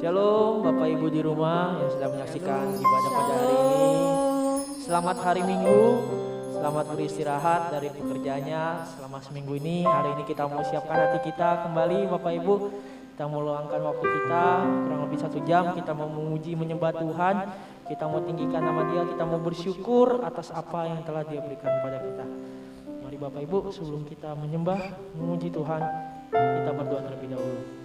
Shalom Bapak Ibu di rumah yang sedang menyaksikan ibadah pada hari ini. Selamat hari Minggu, selamat beristirahat dari pekerjaannya selama seminggu ini. Hari ini kita mau siapkan hati kita kembali Bapak Ibu. Kita mau luangkan waktu kita kurang lebih 1 jam. Kita mau memuji menyembah Tuhan. Kita mau tinggikan nama Dia. Kita mau bersyukur atas apa yang telah Dia berikan kepada kita. Mari Bapak Ibu, sebelum kita menyembah memuji Tuhan, kita berdoa terlebih dahulu.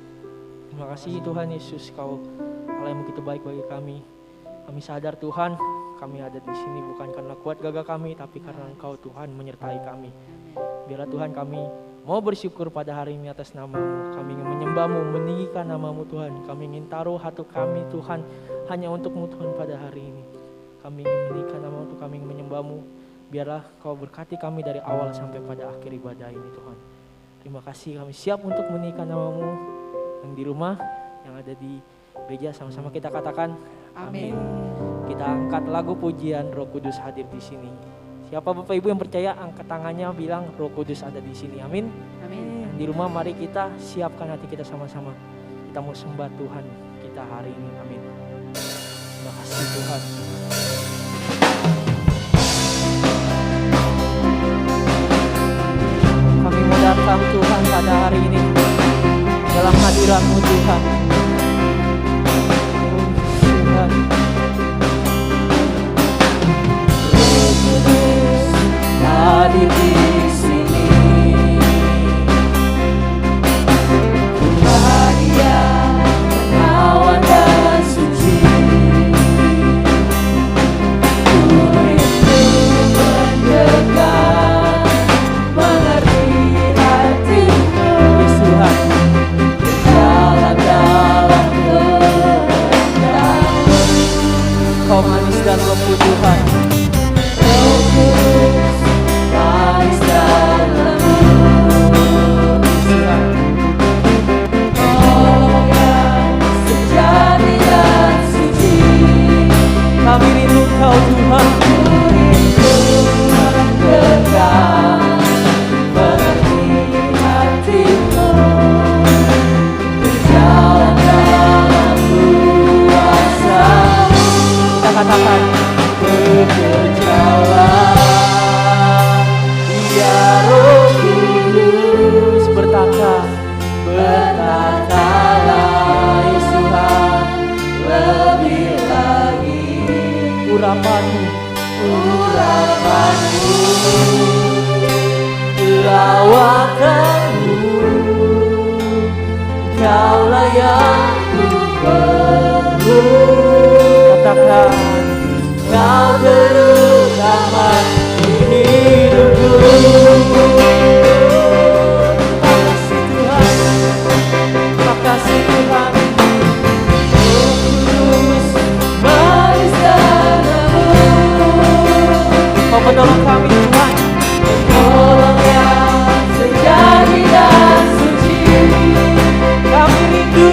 Terima kasih Tuhan Yesus, Kau Allah yang begitu baik bagi kami. Kami sadar Tuhan, kami ada di sini bukan karena kuat gagah kami, tapi karena Engkau Tuhan menyertai kami. Biarlah Tuhan kami mau bersyukur pada hari ini atas nama-Mu. Kami ingin menyembah-Mu, meninggikan nama-Mu Tuhan. Kami ingin taruh hati kami Tuhan hanya untuk-Mu Tuhan pada hari ini. Kami ingin meninggikan nama-Mu, kami ingin menyembah-Mu. Biarlah Kau berkati kami dari awal sampai pada akhir ibadah ini Tuhan. Terima kasih, kami siap untuk meninggikan nama-Mu. Yang di rumah, yang ada di gereja, sama-sama kita katakan amin. Kita angkat lagu pujian Roh Kudus hadir di sini. Siapa Bapak Ibu yang percaya, angkat tangannya bilang Roh Kudus ada di sini. Amin. Amin. Yang di rumah, mari kita siapkan hati kita sama-sama. Kita mau sembah Tuhan kita hari ini. Amin. Terima kasih Tuhan. Kami mau datang Tuhan pada hari ini dalam hadirat-Mu Tuhan. Tuhan. Roh Kudus hadir di sini. Tuhan Dia menawan dan suci. Ku rindu mendekat, mengerti hati-Mu. Yes Tuhan. Kau manis dan lembut Tuhan. Roh Kudus manis dan lembut. Kau yang sejati dan suci. Kami rindu Kau Tuhan. Ku rindu mendekat, mengerti hati-Mu. Berjalan dalam kuasa-Mu. Kita katakan berjalan, ya Roh Kudus bertatalah Yesus Tuhan lebih lagi. Urapan-Mu lawatan-Mu, Kaulah yang ku perlu. Katakan Kau terutama di hidupku. Makasih Tuhan, makasih Tuhan. Roh Kudus manis dan lembut. Kau menolong kami Tuhan, menolong yang sejati dan suci. Kami rindu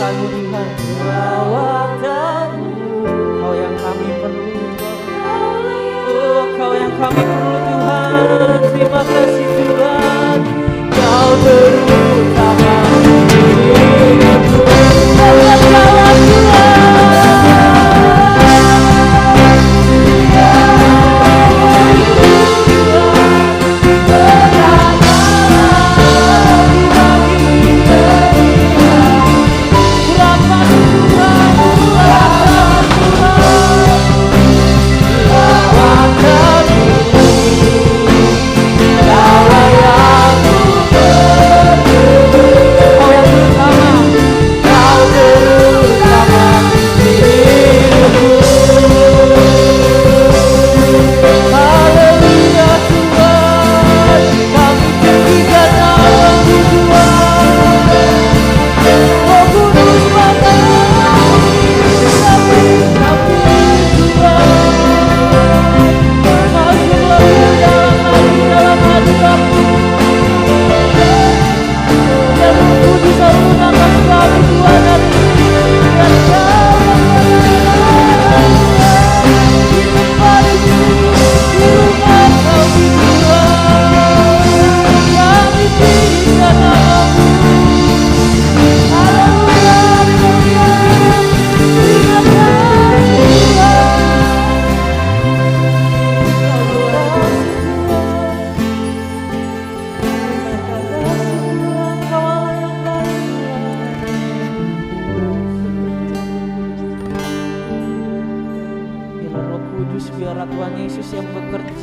Tuhan-Mu Tuhan. Kau yang kami perlu, oh Kau yang kami perlu Tuhan. Terima kasih Tuhan, Kau terutama hidupku. Lawan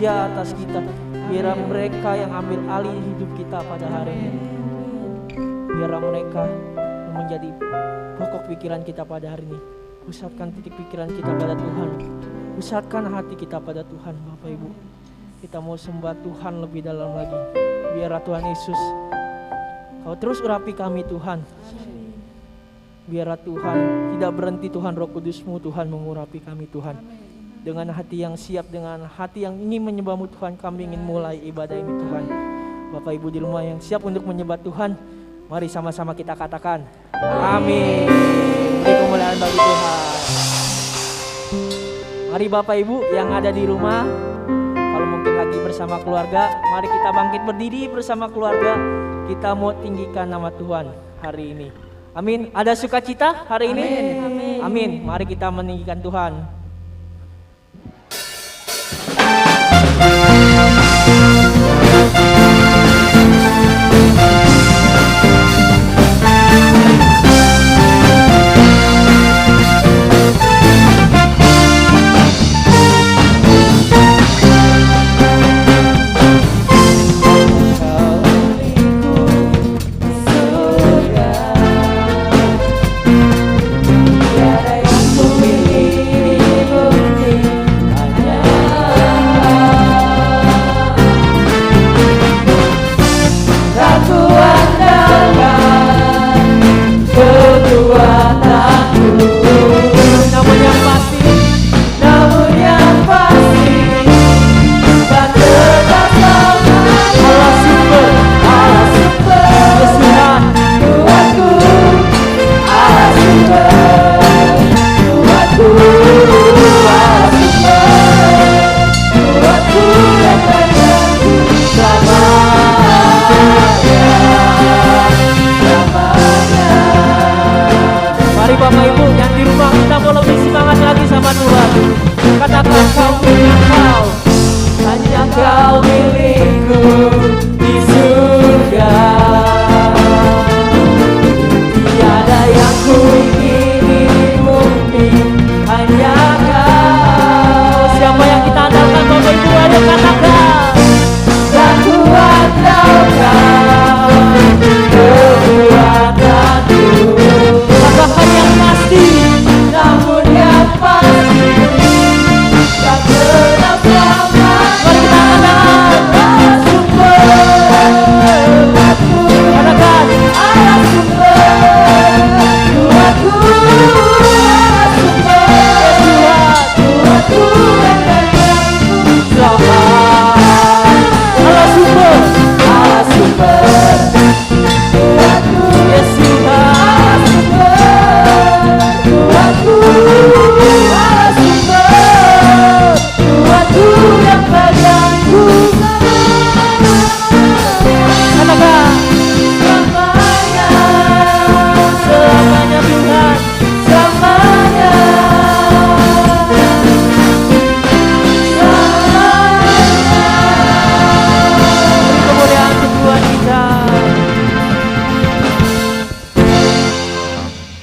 atas kita, biar mereka yang ambil alih hidup kita pada hari ini, biar mereka menjadi pokok pikiran kita pada hari ini. Pusatkan titik pikiran kita pada Tuhan, pusatkan hati kita pada Tuhan. Bapak Ibu, kita mau sembah Tuhan lebih dalam lagi. Biar Tuhan Yesus, Kau terus urapi kami Tuhan. Biar Tuhan tidak berhenti Tuhan, Roh Kudus-Mu Tuhan mengurapi kami Tuhan. Dengan hati yang siap, dengan hati yang ingin menyembah-Mu Tuhan, kami ingin mulai ibadah ini Tuhan. Bapak Ibu di rumah yang siap untuk menyembah Tuhan, mari sama-sama kita katakan amin. Beri kemuliaan bagi Tuhan. Mari Bapak Ibu yang ada di rumah, kalau mungkin lagi bersama keluarga, mari kita bangkit berdiri bersama keluarga. Kita mau tinggikan nama Tuhan hari ini. Amin. Ada sukacita hari ini? Amin. Amin. Mari kita meninggikan Tuhan. Tiada yang memiliki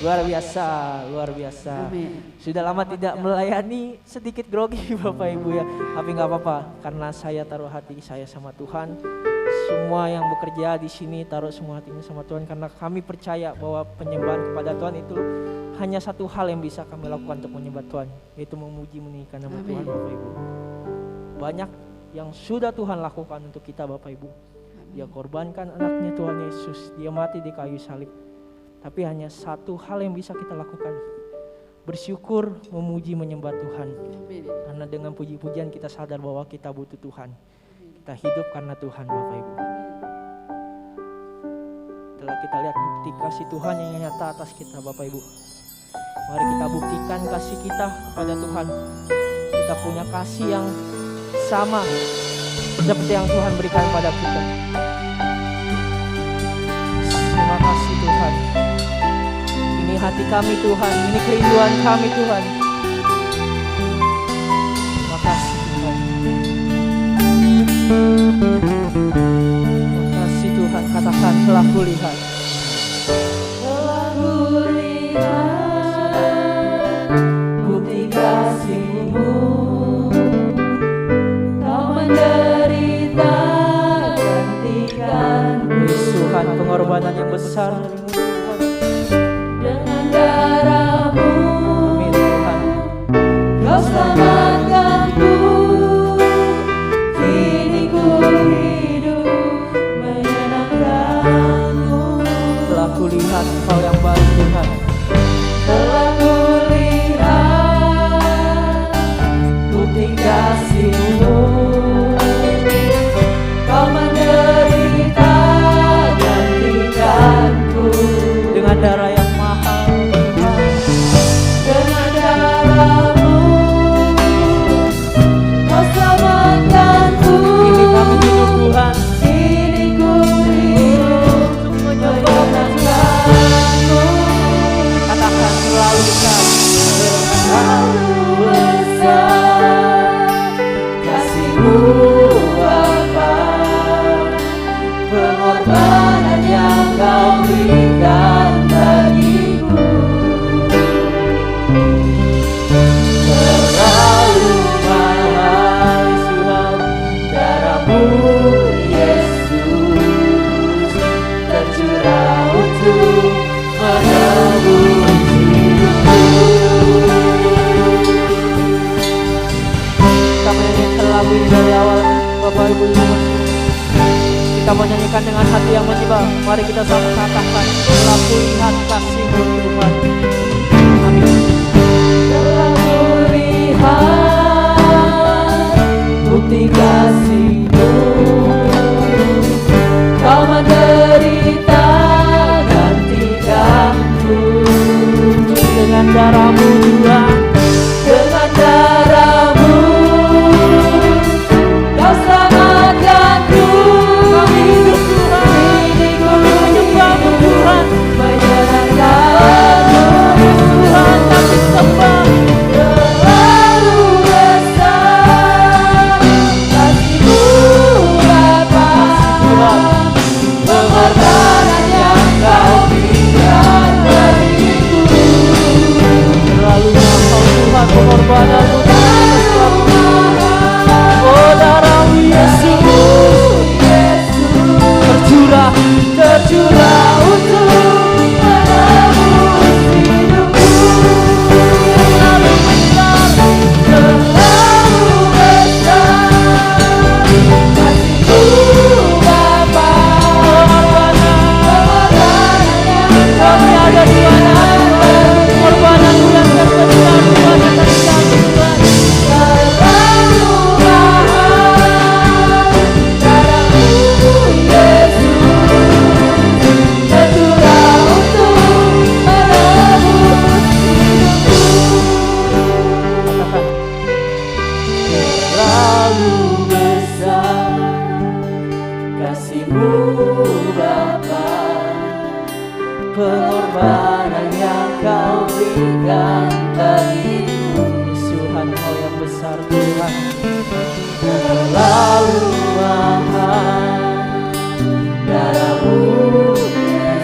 Luar biasa, luar biasa. Amin. Sudah lama tidak melayani, sedikit grogi Bapak Ibu ya. Tapi nggak apa-apa, karena saya taruh hati saya sama Tuhan. Semua yang bekerja di sini taruh semua hatinya sama Tuhan, karena kami percaya bahwa penyembahan kepada Tuhan itu hanya satu hal yang bisa kami lakukan untuk menyembah Tuhan, yaitu memuji meninggikan nama Amin. Tuhan Bapak Ibu. Banyak yang sudah Tuhan lakukan untuk kita Bapak Ibu. Dia korbankan anaknya Tuhan Yesus, dia mati di kayu salib. Tapi hanya satu hal yang bisa kita lakukan, bersyukur, memuji, menyembah Tuhan. Amin. Karena dengan puji-pujian kita sadar bahwa kita butuh Tuhan. Kita hidup karena Tuhan Bapak Ibu. Setelah kita lihat bukti kasih Tuhan yang nyata atas kita Bapak Ibu, mari kita buktikan kasih kita kepada Tuhan. Kita punya kasih yang sama seperti yang Tuhan berikan pada kita. Terima kasih Tuhan. Ini hati kami Tuhan, ini kerinduan kami Tuhan. Terima kasih Tuhan. Terima kasih Tuhan, katakan telah kulihat. Telah kulihat bukti kasih-Mu, Kau menderita gantikanku. Tuhan, pengorbanan yang besar Dengan darah-Mu, amin Tuhan. Kau selamatkanku. Kini ku hidup menyenangkan-Mu. Telah kulihat Kau yang baik Tuhan. Telah kulihat bukti kasih-Mu, Kau menderita gantikanku. Dengan darah yang mahal Tuhan. Dengan darah-Mu, Kau selamatkanku. Kini kami hidup Tuhan. Kini ku hidup menyenangkan-Mu. Katakan selalu besar. Terlalu besar kasih-Mu Bapa, pengorbanan yang Kau berikan bagiku. Terlalu mahal Tuhan, darah-Mu Yesus tercurah untuk menebus hidupku. Kita menyanyikan lagu ini dari awal Bapak Ibu semua. Kita menyanyikan dengan hati yang menyembah. Mari kita sama katakan telah kulihat kasih-Mu Tuhan. Amin. Telah kulihat bukti kasih-Mu, Kau menderita gantikanku. Dengan darah-Mu Tuhan. Dengan darah-Mu, Kau selamatkanku. Kami hidup Tuhan. Kini ku Menyembah-Mu Tuhan. menyenangkan-Mu. Tuhan kami sembah. Terlalu besar kasih-Mu Bapa, pengorbanan yang Kau berikan bagiku. Terlalu mahal Tuhan pengorbanan-Mu atas kami. Oh darah-Mu Yesus tercurah untuk menebus hidupku. terlalu besar. Terlalu besar kasih-Mu Bapa, pengorbanan yang Kau Kami ada di mana berikan pengorbanan-Mu yang terbesar Tuhan atas kami Tuhan. terlalu mahal, darah-Mu Yesus tercurah untuk menebus hidupku. Katakan Terlalu besar kasih-Mu Bapa, pengorbanan yang Kau berikan bagiku. Tuhan Kau yang besar Tuhan. Terlalu mahal, darah-Mu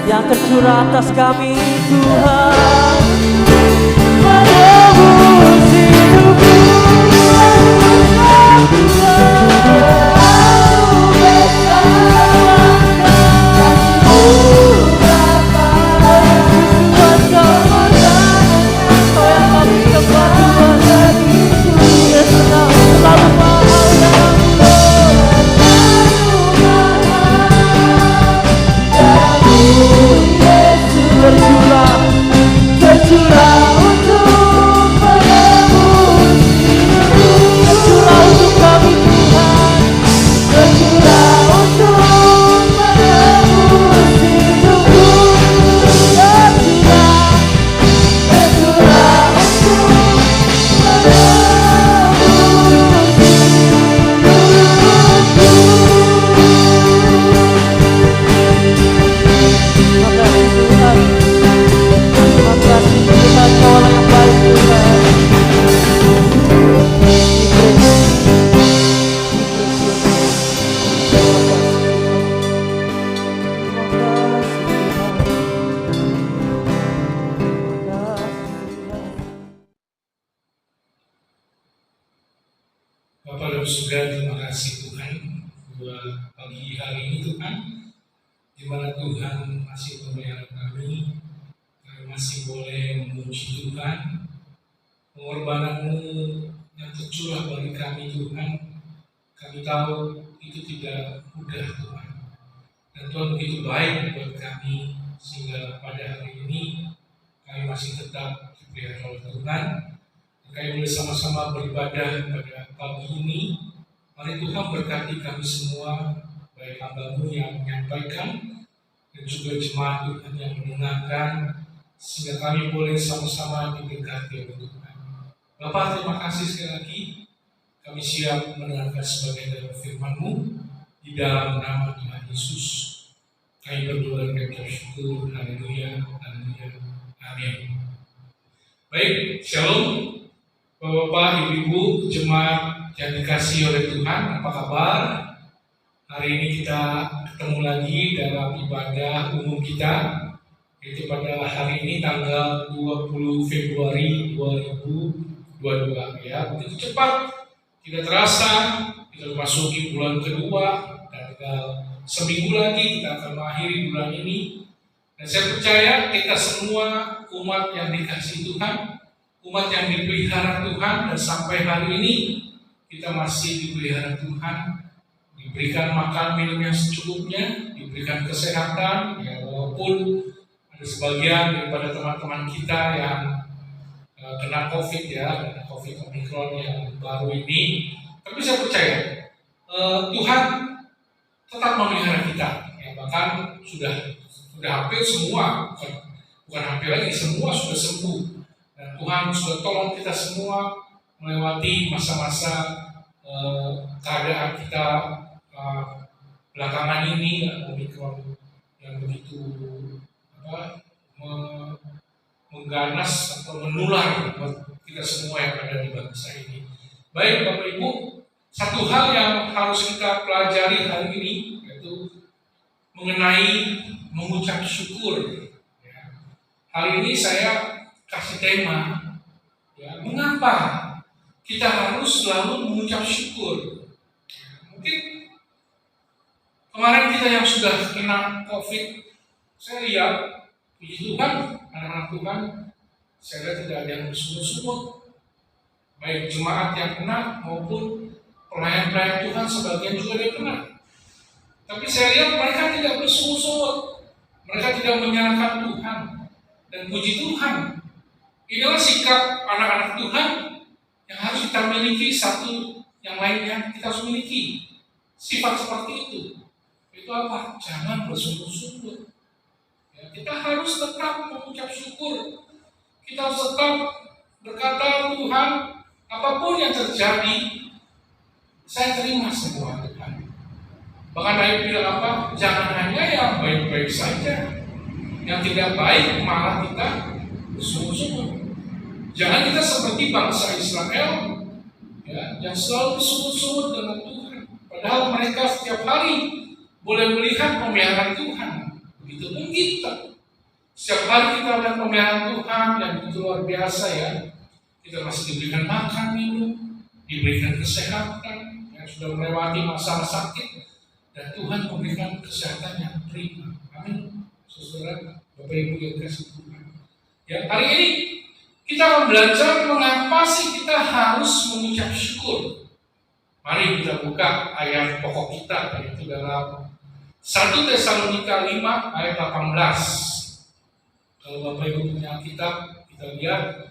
Yang Tercurah atas kami Tuhan, menebus hidupku. Tercurah untuk menebus hidupku. Tercurah untuk kami Tuhan, Tercurah untuk menebus hidupku. Tercurah untuk makasih Tuhan, Kau-lah yang baik Tuhan. Bapa dalam surga, terima kasih Tuhan buat pagi hari ini Tuhan, di mana Tuhan masih memelihara kami masih boleh memuji Tuhan, pengorbananmu yang tercurah bagi kami Tuhan. Kami tahu itu tidak mudah Tuhan, dan Tuhan begitu baik buat kami, sehingga pada hari ini kami masih tetap dipelihara oleh Tuhan. Kami boleh sama-sama beribadah pada pagi ini. Mari Tuhan berkati kami semua, baik hamba-Mu yang menyampaikan dan juga jemaat Tuhan yang mendengarkan, sehingga kami boleh sama-sama diberkati oleh Tuhan. Bapak, terima kasih sekali lagi. Kami siap mendengarkan sebagian dari firman-Mu di dalam nama Tuhan Yesus. Kami berdoa dan mengucap syukur. Haleluya, haleluya, amin. Baik, shalom. Bapak, Ibu, jemaat yang dikasihi oleh Tuhan, apa kabar? Hari ini kita ketemu lagi dalam ibadah umum kita, yaitu pada hari ini tanggal 20 Februari 2022 ya. Begitu cepat, tidak terasa kita memasuki bulan kedua, dan tinggal seminggu lagi kita akan mengakhiri bulan ini. Dan saya percaya kita semua umat yang dikasihi Tuhan, umat yang dipelihara Tuhan, dan sampai hari ini kita masih dipelihara Tuhan, diberikan makan minum yang secukupnya, diberikan kesehatan, ya walaupun ada sebagian daripada teman-teman kita yang kena COVID ya, kena COVID Omicron yang baru ini, tapi saya percaya Tuhan tetap memelihara kita, ya, bahkan sudah hampir semua, bukan hampir lagi, semua sudah sembuh. Dan Tuhan sudah tolong kita semua melewati masa-masa keadaan kita belakangan ini, Omicron yang begitu mengganas atau menular buat kita semua yang ada di bangsa ini. Baik Bapak Ibu, satu hal yang harus kita pelajari hari ini yaitu mengenai mengucap syukur. Ya. Hari ini saya kasih tema, ya, mengapa kita harus selalu mengucap syukur. Mungkin kemarin kita yang sudah kena COVID, saya lihat, puji Tuhan, anak-anak Tuhan, saya lihat tidak ada yang bersungut-sungut. Baik jemaat yang kena maupun pelayan-pelayan Tuhan sebagian juga ada kena. Tapi saya lihat mereka tidak bersungut-sungut, mereka tidak menyalahkan Tuhan. Dan puji Tuhan, inilah sikap anak-anak Tuhan yang harus kita miliki. Satu yang lainnya kita harus miliki sifat seperti itu. Itu apa? Jangan bersungut-sungut. Ya, kita harus tetap mengucap syukur. Kita harus tetap berkata, Tuhan, apapun yang terjadi, saya terima semua Tuhan. Bahkan Ayub bilang apa? Jangan hanya yang baik-baik saja, yang tidak baik malah kita bersungut-sungut. Jangan kita seperti bangsa Israel, ya, yang selalu bersungut-sungut dengan Tuhan. Padahal mereka setiap hari boleh melihat pemeliharaan Tuhan. Begitupun kita. Setiap hari kita melihat pemeliharaan Tuhan yang begitu luar biasa ya. Kita masih diberikan makan, minum, diberikan kesehatan, yang sudah melewati masa sakit, dan Tuhan memberikan kesehatan yang prima. Amin. Saudara, Bapak Ibu yang kasih Tuhan. Ya, hari ini kita akan belajar mengapa sih kita harus mengucap syukur. Mari kita buka ayat pokok kita, yaitu dalam 1 Tesalonika 5 ayat 18. Kalau Bapak Ibu punya kitab, kita lihat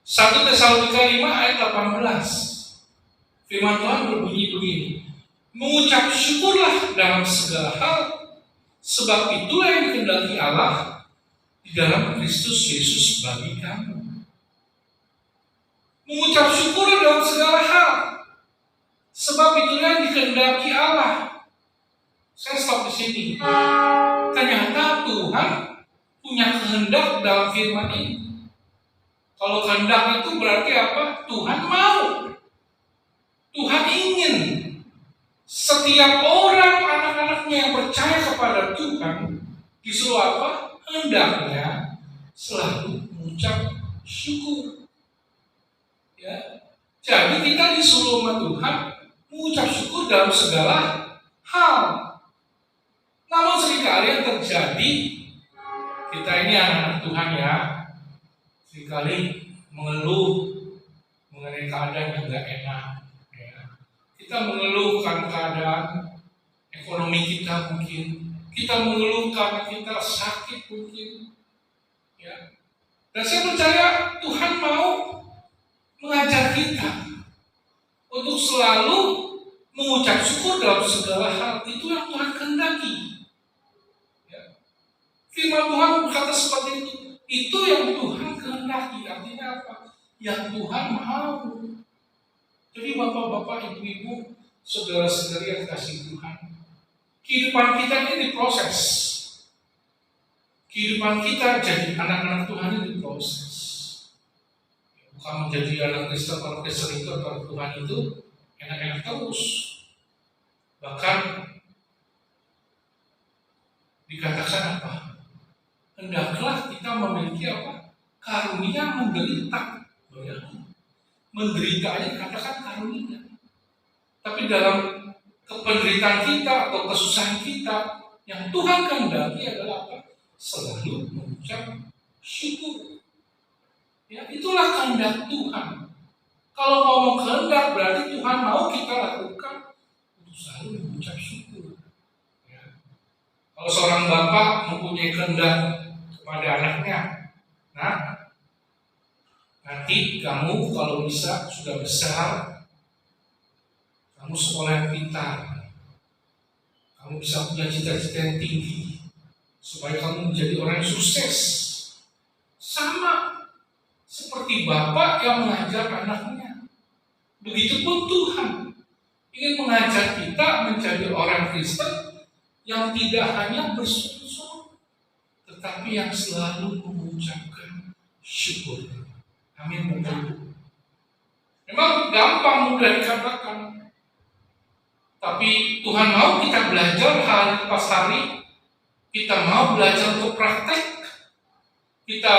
1 Tesalonika 5 ayat 18. Firman Tuhan berbunyi begini, mengucap syukurlah dalam segala hal, sebab itulah yang dikehendaki Allah di dalam Kristus Yesus bagi kamu. Mengucap syukur dalam segala hal, sebab itulah yang dikehendaki Allah. Saya stop di sini. Ternyata Tuhan punya kehendak dalam firman ini. Kalau kehendak itu berarti apa? Tuhan mau. Tuhan ingin setiap orang anak-anaknya yang percaya kepada Tuhan disuruh apa? Hendaknya selalu mengucap syukur. Ya. Jadi kita disuruh sama Tuhan mengucap syukur dalam segala hal. Namun seringkali yang terjadi, kita ini anak-anak Tuhan ya, seringkali mengeluh mengenai keadaan yang tidak enak. Ya. Kita mengeluhkan keadaan ekonomi kita mungkin, kita mengeluh karena kita sakit mungkin. Ya. Dan saya percaya Tuhan mau mengajar kita untuk selalu mengucap syukur dalam segala hal. Itu yang Tuhan kehendaki. Ya. Firman Tuhan berkata seperti itu. Itu yang Tuhan kehendaki. Artinya apa? Yang Tuhan mau. Jadi bapak-bapak, ibu-ibu, saudara-saudari yang kasih Tuhan, kehidupan kita ini diproses. Kehidupan kita jadi anak-anak Tuhan ini diproses. Bukan menjadi anak Kristen, kalau Kristen itu atau Tuhan itu enak-enak terus. Bahkan dikatakan apa? Hendaklah kita memiliki apa? Karunia menderita. Menderita aja dikatakan karunia. Tapi dalam kependeritaan kita atau kesusahan kita, yang Tuhan kehendaki adalah apa? Selalu mengucap syukur. Ya, itulah kehendak Tuhan. Kalau ngomong kehendak berarti Tuhan mau kita lakukan untuk selalu mengucap syukur. Ya. Kalau seorang bapak mempunyai kehendak kepada anaknya, nah nanti kamu kalau bisa sudah besar, kamu sekolah yang pintar, kamu bisa punya cita-cita yang tinggi, supaya kamu menjadi orang yang sukses. Sama seperti bapak yang mengajar anaknya. Begitupun Tuhan ingin mengajar kita menjadi orang Kristen yang tidak hanya bersyukur, tetapi yang selalu mengucapkan syukur. Amin, Bapak Ibu. Memang gampang mudah dikatakan, tapi Tuhan mau kita belajar hari pas hari, kita mau belajar untuk praktek, kita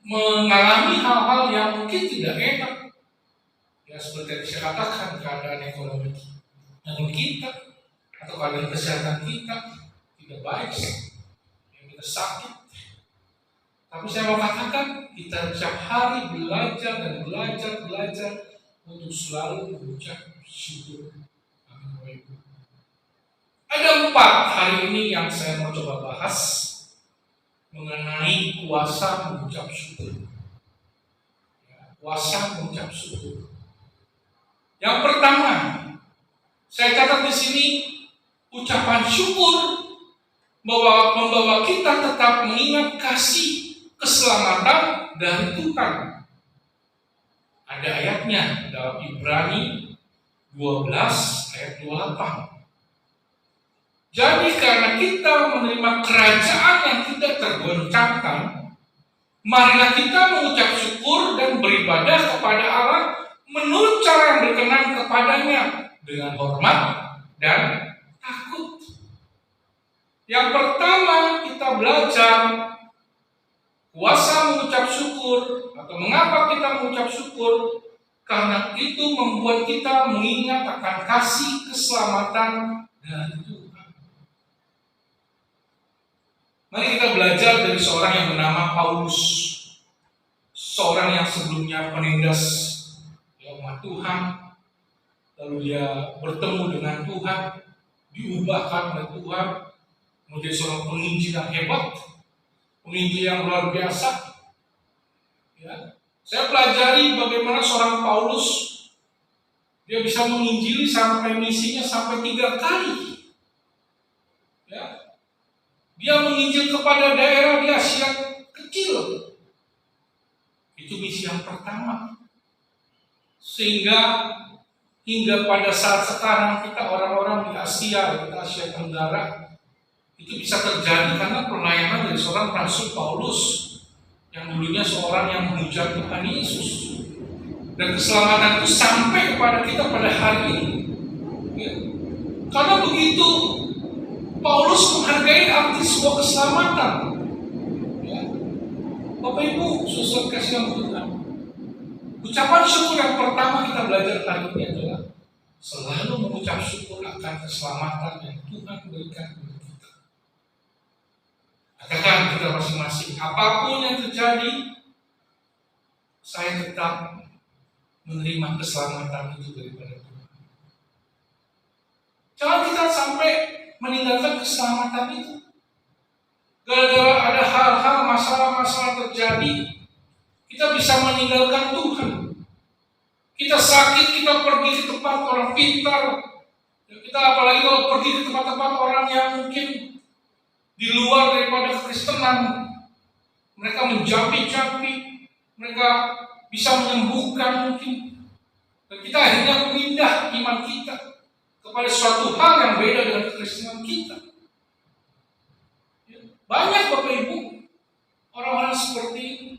mengalami hal-hal yang mungkin tidak enak. Ya seperti yang saya katakan, keadaan ekonomi kita atau keadaan kesehatan kita tidak baik, yang kita sakit. Tapi saya mau katakan, kita setiap hari belajar dan belajar untuk selalu mengucap syukur. Ada 4 hari ini yang saya mau coba bahas mengenai kuasa mengucap syukur. Ya, kuasa mengucap syukur. Yang pertama, saya catat di sini ucapan syukur membawa kita tetap mengingat kasih keselamatan dari Tuhan. Ada ayatnya dalam Ibrani 12 ayat 28. Jadi karena kita menerima kerajaan yang tidak tergoncangkan, marilah kita mengucap syukur dan beribadah kepada Allah menurut cara yang berkenan kepadanya dengan hormat dan takut. Yang pertama kita belajar Kuasa mengucap syukur atau mengapa kita mengucap syukur? Karena itu membuat kita mengingat akan kasih keselamatan dari Tuhan. Mari kita belajar dari seorang yang bernama Paulus, seorang yang sebelumnya penindas umat Tuhan, lalu dia bertemu dengan Tuhan, diubahkan oleh Tuhan menjadi seorang penginjil yang hebat, penginjil yang luar biasa. Ya. Saya pelajari bagaimana seorang Paulus dia bisa menginjili sampai misinya sampai 3 kali. Ya. Dia menginjil kepada daerah di Asia kecil. Itu misi yang pertama. Sehingga hingga pada saat sekarang kita orang-orang di Asia, di Asia Tenggara, itu bisa terjadi karena pelayanan dari seorang Rasul Paulus yang dulunya seorang yang menghujat Tuhan Yesus. Dan keselamatan itu sampai kepada kita pada hari ini. Ya. Karena begitu Paulus menghargai arti sebuah keselamatan. Ya. Bapak Ibu, saudara kasih Tuhan. Ucapan syukur yang pertama kita belajar hari ini adalah selalu mengucap syukur akan keselamatan yang Tuhan berikan kepada kita. Katakan kita masing-masing, apapun yang terjadi, saya tetap menerima keselamatan itu daripada Tuhan. Jangan kita sampai meninggalkan keselamatan itu. Gara-gara ada hal-hal, masalah-masalah terjadi, kita bisa meninggalkan Tuhan. Kita sakit, kita pergi ke tempat orang pintar. Kita apalagi kalau pergi ke tempat-tempat orang yang mungkin di luar daripada kekristenan. Mereka menjampi-jampi, mereka bisa menyembuhkan mungkin. Dan kita akhirnya pindah iman kita kepada suatu hal yang beda dengan kekristenan kita. Banyak Bapak Ibu, orang-orang seperti ini.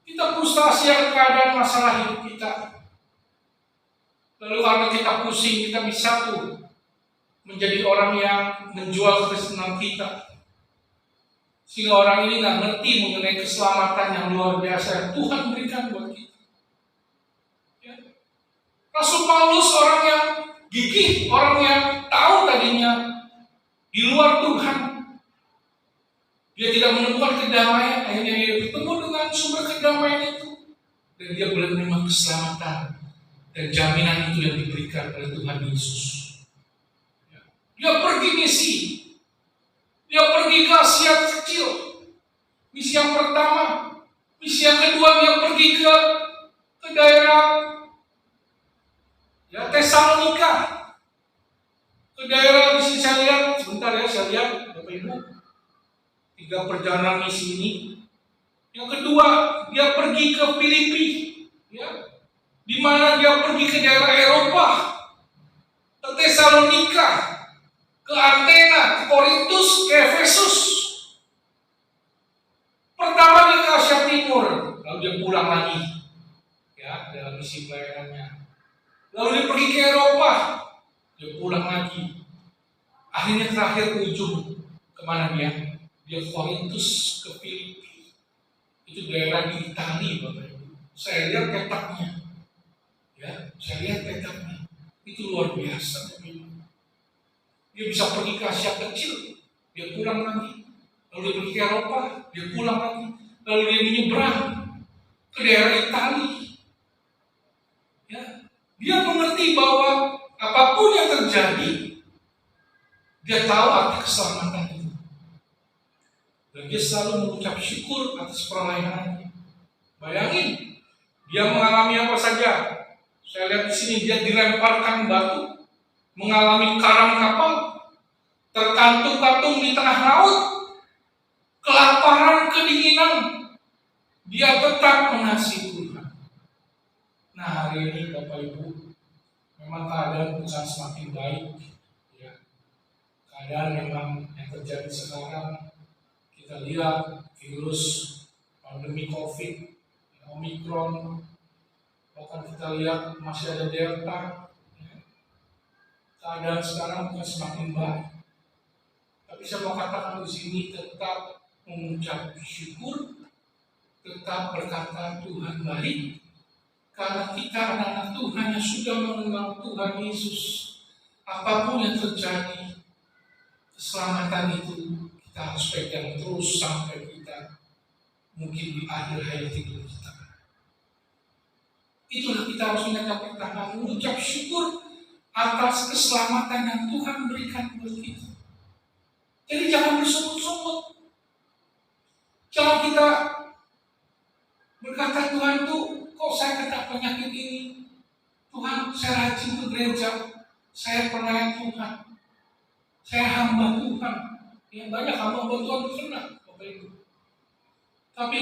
Kita frustasi akan keadaan masalah hidup kita. Lalu karena kita pusing, kita bisa tuh menjadi orang yang menjual kekristenan kita. Sehingga orang ini nggak ngerti mengenai keselamatan yang luar biasa yang Tuhan berikan buat kita. Ya. Rasul Paulus orang yang gigih, orang yang tahu tadinya di luar Tuhan. Dia tidak menemukan kedamaian, akhirnya dia bertemu dengan sumber kedamaian itu. Dan dia boleh menerima keselamatan dan jaminan itu yang diberikan oleh Tuhan Yesus. Dia pergi misi. Dia pergi ke Asia kecil. Misi yang pertama. Misi yang kedua dia pergi ke daerah Tesalonika. Ke daerah di sini saya lihat, sebentar ya saya lihat Bapak Ibu. 3 perjalanan misi ini. Yang kedua, dia pergi ke Filipi, ya, di mana dia pergi ke daerah Eropa, ke Tesalonika, ke Athena, ke Korintus, ke Efesus. Pertama dia ke Asia Timur, lalu dia pulang lagi, ya, dalam misi pelayanannya. Lalu dia pergi ke Eropa, dia pulang lagi. Akhirnya terakhir ujung kemana dia? Dia Korintus ke Filipi. Itu daerah di Italia, Bapak Ibu. Saya lihat petaknya. Ya, saya lihat petaknya. Itu luar biasa, Bapak Ibu. Dia bisa pergi ke Asia kecil, dia pulang lagi. Lalu dia pergi ke Eropa, dia pulang lagi. Lalu dia menyeberang ke daerah Italia. Ya, dia mengerti bahwa apapun yang terjadi, dia tahu arti keselamatan itu. Dan dia selalu mengucap syukur atas pelayanannya. Bayangin, dia mengalami apa saja. Saya lihat di sini dia dilemparkan batu, mengalami karam kapal, terkantung-kantung di tengah laut, kelaparan, kedinginan. Dia tetap mengasihi Tuhan. Nah, hari ini Bapak Ibu, memang keadaan bukan semakin baik. Ya. Keadaan memang yang terjadi sekarang. Kita lihat virus pandemi COVID, Omikron, bahkan kita lihat masih ada Delta. Ya. Keadaan sekarang bukan semakin baik. Tapi saya mau katakan di sini tetap mengucap syukur tetap berkata Tuhan baik. Karena kita anak-anak Tuhan yang sudah mengenal Tuhan Yesus, apapun yang terjadi, keselamatan itu kita harus pegang terus sampai kita mungkin di akhir hayat hidup kita. Itulah kita harus ingat pertama, mengucap syukur atas keselamatan yang Tuhan berikan buat kita. Jadi jangan bersungut-sungut. Jangan kita berkata Tuhan tuh, kok saya kena penyakit ini? Tuhan, saya rajin ke gereja, saya pelayan Tuhan, saya hamba Tuhan. Yang banyak hamba Tuhan kena, Bapak Ibu. Tapi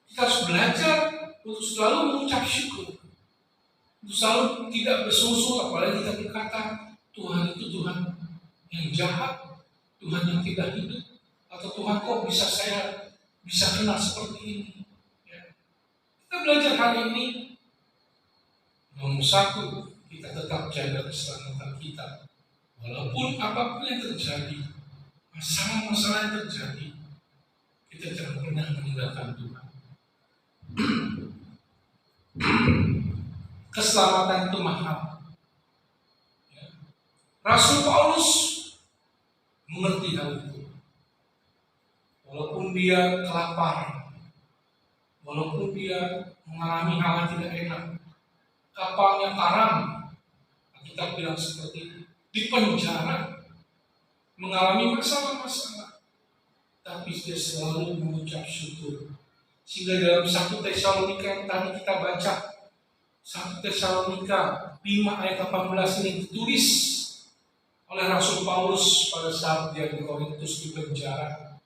kita harus belajar untuk selalu mengucap syukur, untuk selalu tidak bersungut, apalagi kita berkata Tuhan itu Tuhan yang jahat, Tuhan yang tidak hidup, atau Tuhan kok saya bisa kena seperti ini. Kita belajar hari ini, nomor satu, kita tetap jaga keselamatan kita. Walaupun apapun yang terjadi, masalah-masalah yang terjadi, kita jangan pernah meninggalkan Tuhan. Keselamatan itu mahal. Rasul Paulus mengerti hal itu. Walaupun dia kelaparan, walaupun dia mengalami hal yang tidak enak, kapalnya karam, kita bilang seperti itu, di penjara, mengalami masalah-masalah, tapi dia selalu mengucap syukur. Sehingga dalam 1 Tesalonika yang tadi kita baca, 1 Tesalonika 5 ayat 18 ini ditulis oleh Rasul Paulus pada saat dia di Korintus di penjara.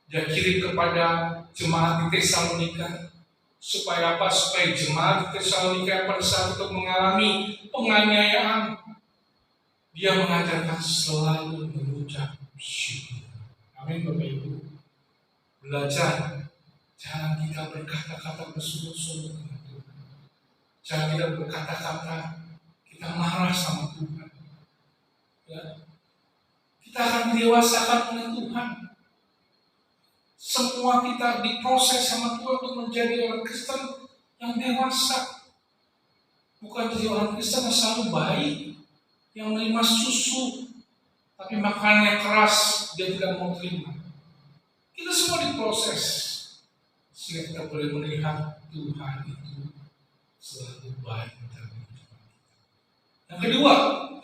Dia kirim kepada jemaat di Tesalonika supaya apa? Supaya jemaat di Tesalonika pada saat itu mengalami penganiayaan, dia mengajarkan selalu mengucap syukur. Amin Bapak Ibu. Belajar, jangan kita berkata-kata bersungut-sungut dengan Tuhan. Jangan kita berkata-kata kita marah sama Tuhan. Ya. Kita akan didewasakan oleh Tuhan. Semua kita diproses sama Tuhan untuk menjadi orang Kristen yang dewasa. Bukan jadi orang Kristen yang selalu baik, yang menerima susu, tapi makanannya keras, dia tidak mau terima. Kita semua diproses, sehingga kita boleh melihat Tuhan itu selalu baik dalam hidup kita. Yang kedua,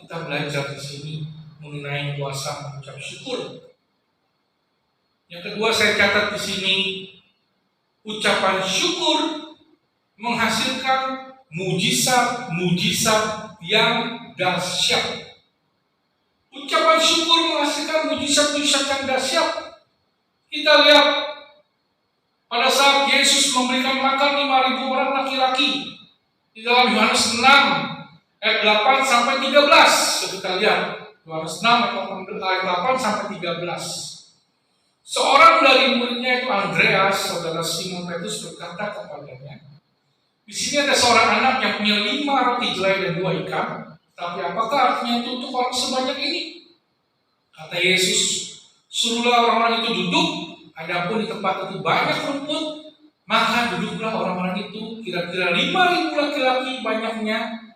kita belajar di sini mengenai kuasa mengucap syukur. Yang kedua saya catat di sini, ucapan syukur menghasilkan mujizat-mujizat yang dahsyat. Ucapan syukur menghasilkan mujizat-mujizat yang dahsyat. Kita lihat pada saat Yesus memberikan makan 5.000 orang laki-laki di dalam Yohanes 6 ayat 8 sampai 13. Kita lihat Yohanes 6 ayat 8 sampai 13. Seorang dari muridnya itu Andreas, saudara Simon Petrus berkata kepadanya, di sini ada seorang anak yang punya 5 roti jelai dan 2 ikan, tapi apakah artinya itu untuk orang sebanyak ini? Kata Yesus, suruhlah orang-orang itu duduk, adapun di tempat itu banyak rumput, maka duduklah orang-orang itu, kira-kira 5.000 laki-laki banyaknya.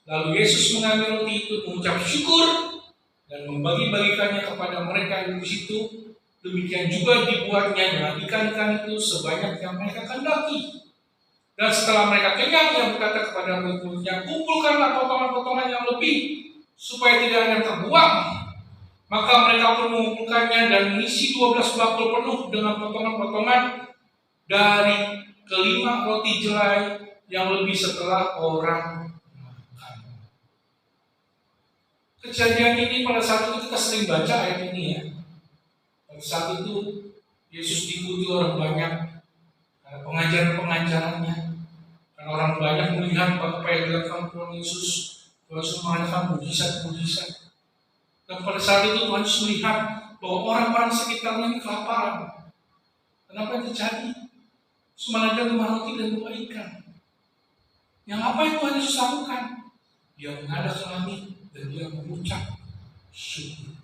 Lalu Yesus mengambil roti itu, mengucap syukur, dan membagi-bagikannya kepada mereka yang di situ. Demikian juga dibuatnya dengan ikan-ikan itu sebanyak yang mereka kehendaki. Dan setelah mereka kenyang, dia berkata kepada murid-muridnya, kumpulkanlah potongan-potongan yang lebih, supaya tidak ada yang terbuang. Maka mereka pun mengumpulkannya dan mengisi 12 bakul penuh dengan potongan-potongan dari kelima roti jelai yang lebih setelah orang makan. Kejadian ini pada saat itu kita sering baca ayat ini ya. Pada saat itu Yesus diikuti orang banyak karena pengajaran-pengajarannya, karena orang banyak melihat apa yang dilakukan Tuhan Yesus. Tuhan Yesus mengadakan mujizat-mujizat. Dan pada saat itu Tuhan Yesus melihat bahwa orang-orang sekitarnya ini kelaparan. Kenapa yang terjadi? Cuma ada 5 roti dan 2 ikan. Yang apa yang Tuhan Yesus lakukan? Dia menghadap ke langit dan dia mengucap syukur.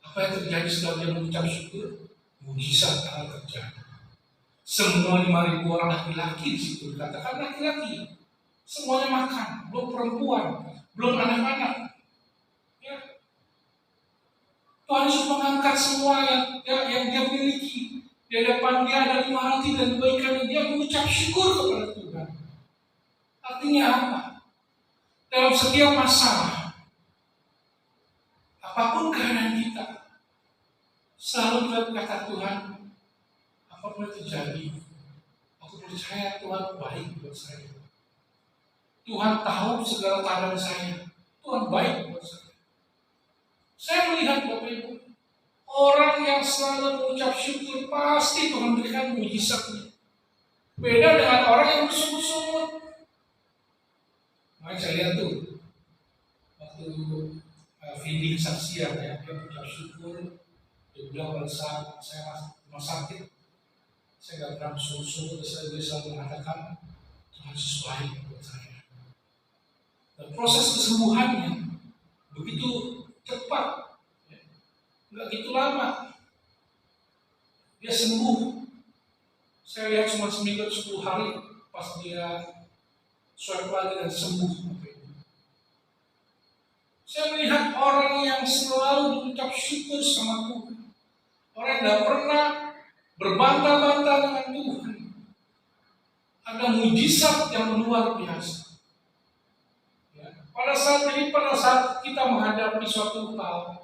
Apa yang terjadi setelah dia mengucap syukur? Mujizat akan terjadi. Semua 5.000 orang laki-laki di situ, dikatakan laki-laki. Semuanya makan, belum perempuan, belum anak-anak. Ya. Tuhan Yesus mengangkat semua yang dia miliki. Di hadapan dia ada 5 hati dan kebaikan, dia mengucap syukur kepada Tuhan. Artinya apa? Dalam setiap masalah, apapun keadaan kita, selalu kita kata Tuhan, apapun yang terjadi, aku percaya Tuhan baik buat saya. Tuhan tahu segala keadaan saya. Tuhan baik buat saya. Saya melihat Bapak Ibu, orang yang selalu mengucap syukur pasti Tuhan berikan mujizatnya. Beda dengan orang yang bersungut-sungut. Makanya saya lihat tuh waktu Vindi kesaksian ya, dia mengucap syukur. Dia bilang pada saat saya rumah sakit, saya nggak pernah bersungut-sungut. Dia selalu mengatakan Tuhan Yesus baik buat saya. Dan proses kesembuhannya begitu cepat, ya. Nggak gitu lama. Dia sembuh. Saya lihat cuma seminggu 10 hari pas dia swab lagi dan sembuh. Saya melihat orang yang selalu mengucap syukur sama Tuhan. Orang yang tidak pernah berbantah-bantah dengan Tuhan. Ada mujizat yang luar biasa. Pada saat kita menghadapi suatu hal,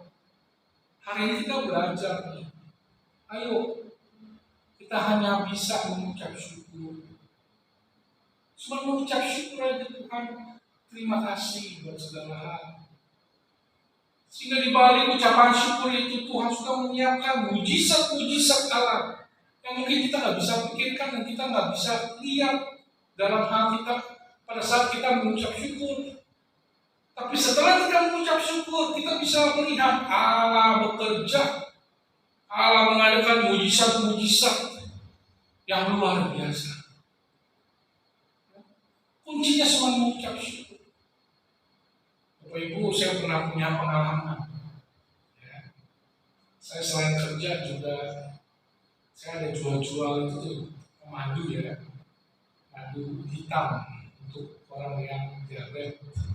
hari ini kita belajar nih. Ayo, kita hanya bisa mengucap syukur. Cuma mengucap syukur aja Tuhan, terima kasih buat segala hal. Sehingga di balik ucapan syukur itu Tuhan sudah menyiapkan mujizat-mujizat Allah yang mungkin kita nggak bisa pikirkan dan kita nggak bisa lihat dalam hal kita pada saat kita mengucap syukur. Tapi setelah kita mengucap syukur, kita bisa melihat Allah bekerja. Allah mengadakan mujizat-mujizat yang luar biasa. Kuncinya cuma mengucap syukur. Bapak Ibu, saya pernah punya pengalaman. Ya. Saya selain kerja juga, saya ada jual-jual itu madu ya. Madu hitam untuk orang yang diabetes.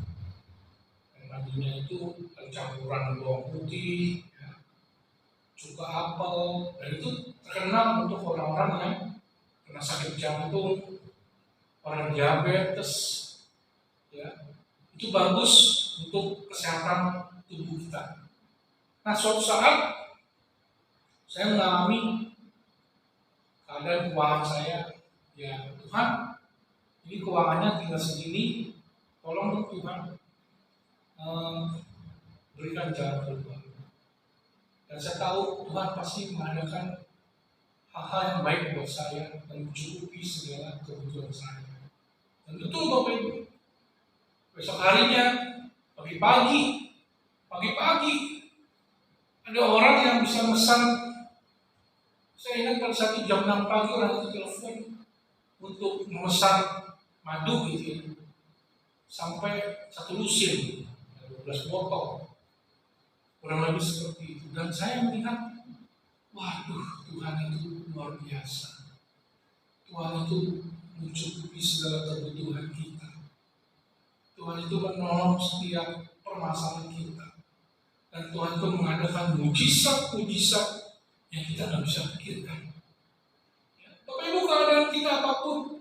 Madunya itu campuran bawang putih, ya, cuka apel, dan itu terkenal untuk orang-orang yang kena sakit jantung, orang diabetes, ya, itu bagus untuk kesehatan tubuh kita. Nah, suatu saat saya mengalami keadaan keuangan saya, ya Tuhan, ini keuangannya tinggal segini, tolong dong Tuhan. Berikan jalan keluar. Dan saya tahu Tuhan pasti mengadakan hal-hal yang baik buat saya dan mencukupi segala kebutuhan saya. Dan betul Bapak Ibu, besok harinya pagi-pagi ada orang yang bisa pesan. Saya ingat pada saat jam 6 pagi orang itu telepon untuk memesan madu gitu ya, sampai 1 lusin. 12 botol, kurang lebih seperti itu. Dan saya melihat, waduh, Tuhan itu luar biasa. Tuhan itu mencukupi segala kebutuhan kita. Tuhan itu menolong setiap permasalahan kita. Dan Tuhan itu mengadakan mujizat-mujizat yang kita tidak bisa pikirkan. Ya, Bapak Ibu, keadaan kita apapun,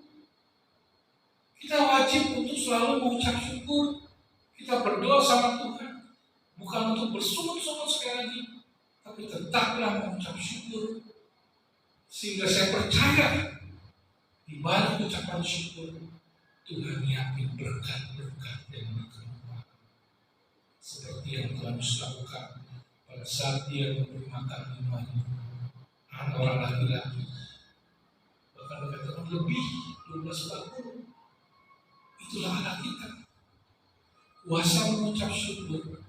kita wajib untuk selalu mengucap syukur. Kita berdoa sama Tuhan, bukan untuk bersungut-sungut sekali lagi, tapi tetaplah mengucap syukur. Sehingga saya percaya, di balik ucapan syukur, Tuhan nyiapin berkat-berkat yang berlimpah. Seperti yang Tuhan Yesus lakukan pada saat Dia memberi makan 5.000 orang laki-laki. Bahkan dikatakan lebih, 12-40. Itulah anak kita. Kuasa mengucap syukur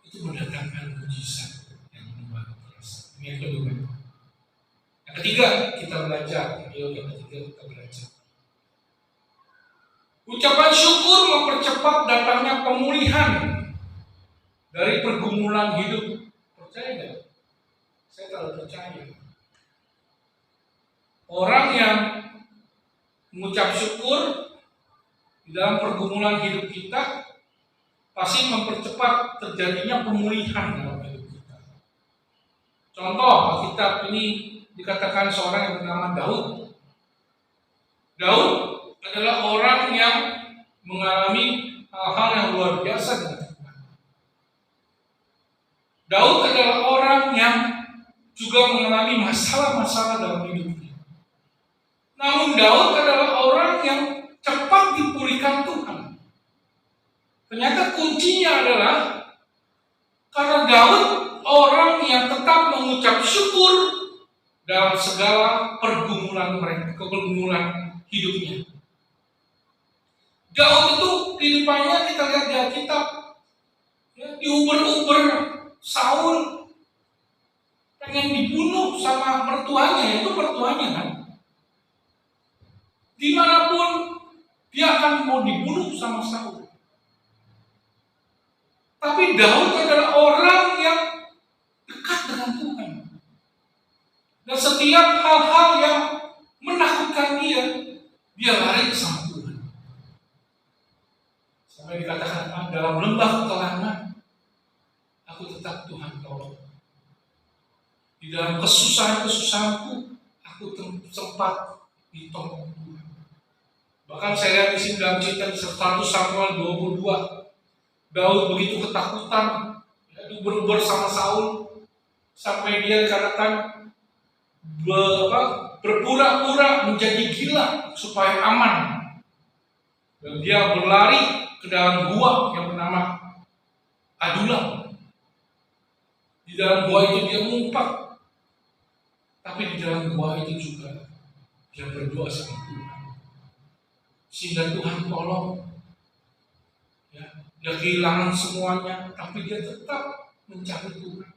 itu mendatangkan mujizat yang luar biasa. Ini yang kedua. Yang ketiga kita belajar. Ucapan syukur mempercepat datangnya pemulihan dari pergumulan hidup. Percaya nggak? Saya terlalu percaya. Orang yang mengucap syukur di dalam pergumulan hidup kita pasti mempercepat terjadinya pemulihan dalam hidup kita. Contoh Alkitab ini dikatakan seorang yang bernama Daud. Daud adalah orang yang mengalami hal-hal yang luar biasa dengan Tuhan. Daud adalah orang yang juga mengalami masalah-masalah dalam hidupnya. Namun Daud adalah orang yang cepat dipulihkan Tuhan. Ternyata kuncinya adalah karena Daud orang yang tetap mengucap syukur dalam segala pergumulan pergumulan hidupnya. Daud itu kehidupannya kita lihat di Alkitab, ya, diuber-uber Saul pengen dibunuh sama mertuanya, itu mertuanya kan. Dimanapun dia akan mau dibunuh sama Saul. Tapi Daud adalah orang yang dekat dengan Tuhan. Dan setiap hal-hal yang menakutkan dia lari sama Tuhan. Sampai dikatakan dalam lembah kekelaman, aku tetap Tuhan tolong. Di dalam kesusahan-kesusahanku, aku sempat ditolong Tuhan. Bahkan saya lihat di sini dalam cerita 1 Samuel 22, Daud begitu ketakutan, diuber-uber sama Saul, sampai dia dikatakan berpura-pura menjadi gila supaya aman. Dan dia berlari ke dalam gua yang bernama Adulam. Di dalam gua itu dia ngumpet, tapi di dalam gua itu juga dia berdoa sama Tuhan. Sehingga Tuhan tolong. Ya, dia kehilangan semuanya, tapi dia tetap mencari Tuhan.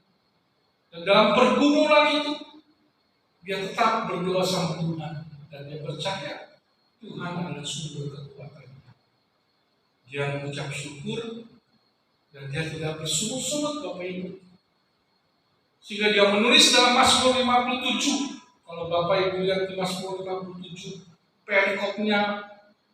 Dan dalam pergumulan itu, dia tetap berdoa sama Tuhan. Dan dia percaya Tuhan adalah sumber kekuatannya. Dia mengucap syukur, dan dia tidak bersungut-sungut Bapak Ibu. Sehingga dia menulis dalam Mazmur 57. Kalau Bapak Ibu lihat di Mazmur 57, perikopnya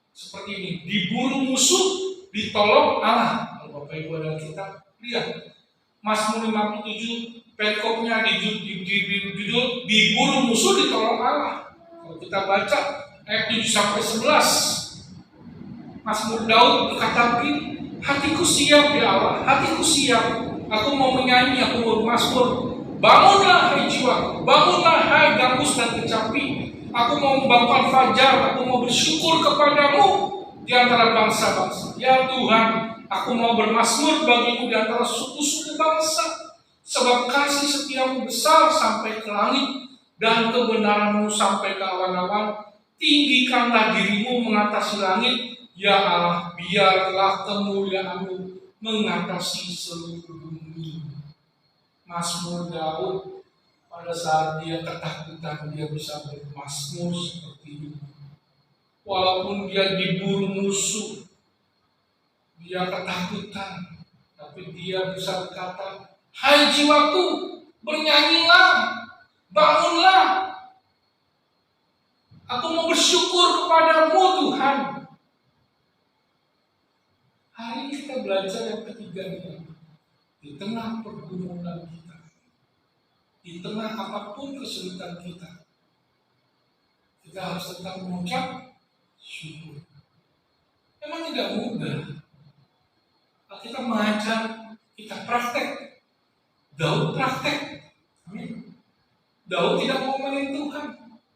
seperti ini, diburu musuh, ditolong Allah. Kalau Bapak Ibu ada kita lihat Mazmur 57, perikopnya di judul diburu musuh, ditolong Allah. Kalau kita baca ayat 7 sampai 11, Mazmur Daud berkata begini, hatiku siap ya Allah, hatiku siap, aku mau menyanyi, aku mau bermazmur. Bangunlah hai jiwa, bangunlah hai gambus dan kecapi. Aku mau membangkitkan fajar, aku mau bersyukur kepadamu di antara bangsa-bangsa. Ya Tuhan, aku mau bermazmur bagimu di antara suku-suku bangsa. Sebab kasih setiamu besar sampai ke langit, dan kebenaranmu sampai ke awan-awan. Tinggikanlah dirimu mengatasi langit, ya Allah, biarlah kemuliaanmu mengatasi seluruh bumi. Mazmur Daud, pada saat dia ketakutan, dia bisa bermazmur seperti ini. Walaupun dia diburu musuh, dia ketakutan, tapi dia bisa berkata, hai jiwaku, bernyanyilah, bangunlah. Aku mau bersyukur kepadamu Tuhan. Hari ini kita belajar yang ketiga ini. Di tengah pergumulan kita, di tengah apapun kesulitan kita, kita harus tetap mengucap syukur. Memang tidak mudah. Kita mengajar, kita praktek. Daud praktek. Amin. Daud tidak mau main Tuhan,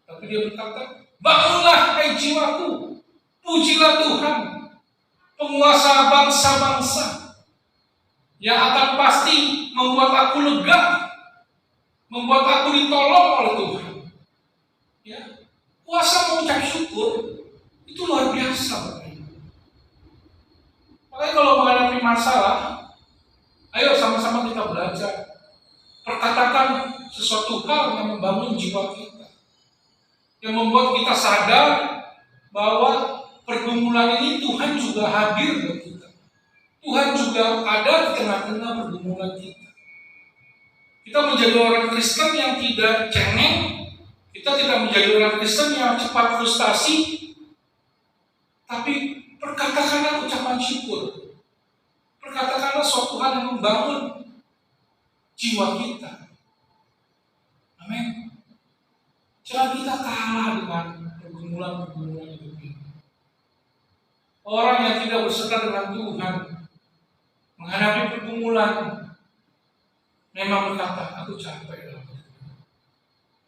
tapi dia berkata, bangunlah hai jiwaku, pujilah Tuhan, penguasa bangsa-bangsa, yang akan pasti membuat aku lega, membuat aku ditolong oleh Tuhan. Ya, kuasa mengucap syukur itu luar biasa. Makanya kalau menghadapi masalah, ayo sama-sama kita belajar. Perkatakan sesuatu hal yang membangun jiwa kita, yang membuat kita sadar bahwa pergumulan ini Tuhan juga hadir buat kita. Tuhan juga ada di tengah-tengah pergumulan kita. Kita menjadi orang Kristen yang tidak cengeng, Kita tidak menjadi orang Kristen yang cepat frustasi, tapi perkatakanlah ucapan syukur. Perkatakanlah suatu hal yang membangun jiwa kita. Amin. Jangan kita kalah dengan pergumulan-pergumulan hidup ini. Orang yang tidak berserta dengan Tuhan menghadapi pergumulan memang berkata, aku capek dalam hidup.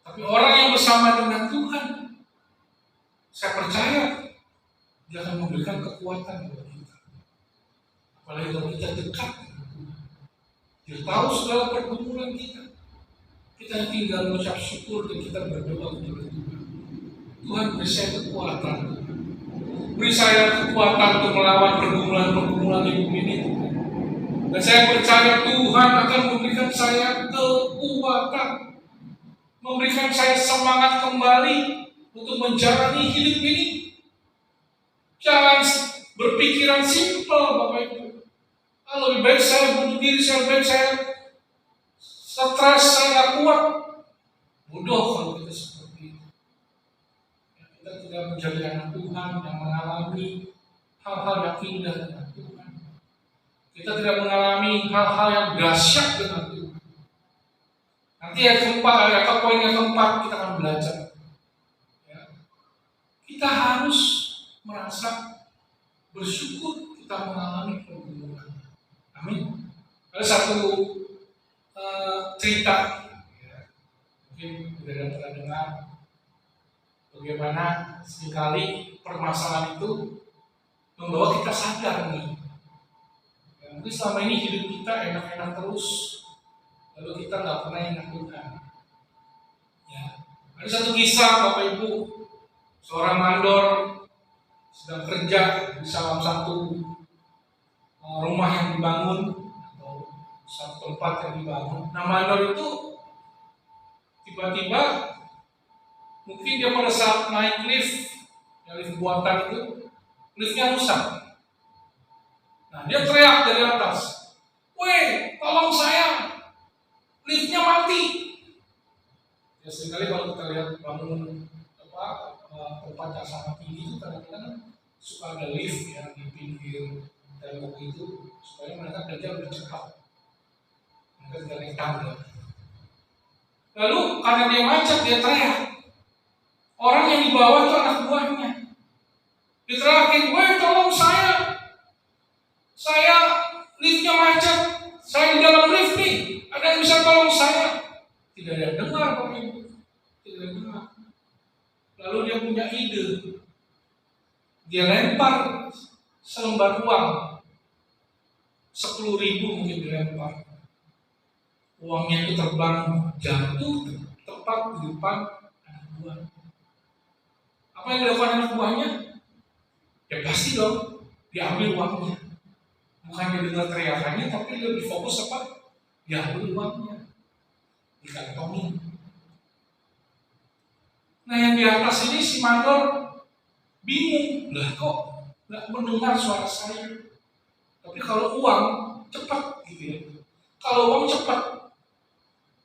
Tapi orang yang bersama dengan Tuhan, saya percaya dia akan memberikan kekuatan buat kita. Apalagi kalau kita dekat dengan Tuhan. Dia tahu segala pergumulan kita. Kita tinggal mengucap syukur dan kita berdoa kepada Tuhan. Tuhan beri saya kekuatan. Beri saya kekuatan untuk melawan pergumulan-pergumulan hidup ini. Dan saya percaya Tuhan akan memberikan saya kekuatan, memberikan saya semangat kembali untuk menjalani hidup ini. Jangan berpikiran simpel, Bapak Ibu. Lebih baik saya bunuh diri, lebih baik saya stres, saya nggak kuat. Bodoh kalau kita seperti itu. Kita tidak menjadi anak Tuhan yang mengalami hal-hal yang indah dengan Tuhan. Kita tidak mengalami hal-hal yang dahsyat dengan Tuhan. Nanti poin yang keempat kita akan belajar. Ya. Kita harus merasa bersyukur kita mengalami pergumulan. Amin. Ada satu cerita, ya, mungkin sudah pernah dengar bagaimana seringkali permasalahan itu membawa kita sadar nih. Ya, mungkin selama ini hidup kita enak-enak terus, lalu kita nggak pernah ingat Tuhan. Ya, ada satu kisah Bapak Ibu, seorang mandor sedang kerja di salah satu rumah yang dibangun atau satu tempat yang dibangun. Nah, mandor itu tiba-tiba mungkin dia pada saat naik lift, ya lift buatan itu, liftnya rusak. Nah, dia teriak dari atas, "Weh, tolong saya, liftnya mati." Ya seringkali kalau kita lihat bangun tempat yang sangat tinggi itu kadang-kadang suka ada lift ya di pinggir tembok itu supaya mereka kerja lebih cepat. Mereka tidak naik tangga. Lalu karena dia macet, dia teriak. Orang yang di bawah itu anak buahnya. Dia teriakin, "Weh, tolong saya liftnya macet, saya di dalam lift nih, ada yang bisa tolong saya?" Tidak ada yang dengar, Bapak Ibu. Tidak ada yang dengar. Lalu dia punya ide. Dia lempar selembar uang, 10.000 mungkin dilempar. Uangnya itu terbang jatuh tepat di depan anak buah. Apa yang dilakukan anak buahnya? Ya pasti dong, diambil uangnya. Bukan dia dengar teriakannya, tapi dia lebih fokus apa? Diambil uangnya, dikantongin. Nah, yang di atas ini si mandor bingung, lah kok nggak mendengar suara saya. Tapi kalau uang cepat gitu ya. Kalau uang cepat,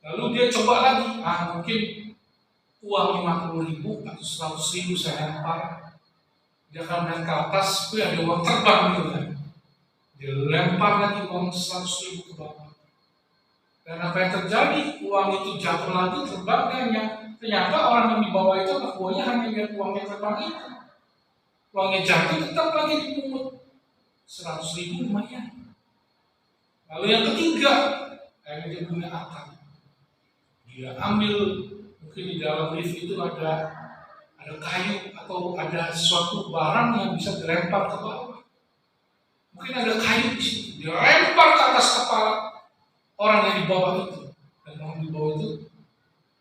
lalu dia coba lagi, mungkin uang 50.000 atau 100.000 saya lempar. Dia akan naik ke atas, ada uang terbang gitu kan. Dia lempar lagi uang 100.000 ke bawah. Dan apa yang terjadi? Uang itu jatuh lagi, terbang, dan ternyata orang yang di bawah itu anak buahnya hanya lihat uangnya terbang itu. Uangnya jatuh tetap lagi dipungut. 100.000 lumayan. Lalu yang ketiga, kayaknya dia punya akal. Dia ambil, mungkin di dalam lift itu ada kayu atau ada suatu barang yang bisa dilempar ke bawah. Mungkin ada kayu di situ. Dia lempar ke atas kepala orang yang di bawah itu. Dan orang di bawah itu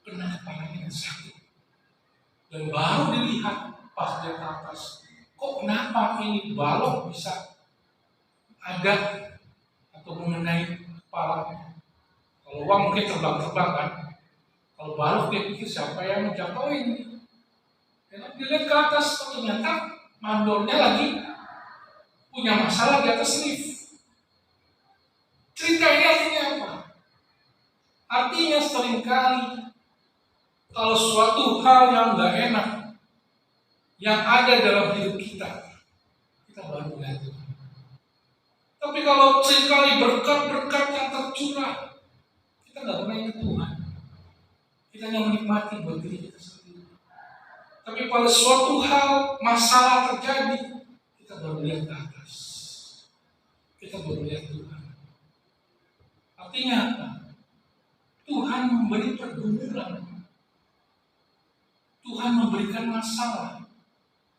kena kepalanya yang sakit. Dan baru dilihat pas dia ke atas, kok kenapa ini balok bisa ada atau mengenai kepalanya. Kalau uang mungkin terbang-terbang kan. Kalau balok dia pikir siapa yang menjatuhin. Dan dilihat ke atas, ternyata mandornya lagi punya masalah di atas lift. Cerita ini artinya apa? Artinya seringkali Kalau suatu hal yang nggak enak yang ada dalam hidup kita, kita baru lihat Tuhan. Tapi kalau sekali berkat-berkat yang tercurah, kita nggak pernah ingat Tuhan. Kita hanya menikmati buat diri kita sendiri. Tapi pada suatu hal masalah terjadi, kita baru lihat ke atas. Kita baru lihat Tuhan. Artinya apa? Tuhan memberi pergumulan. Tuhan memberikan masalah.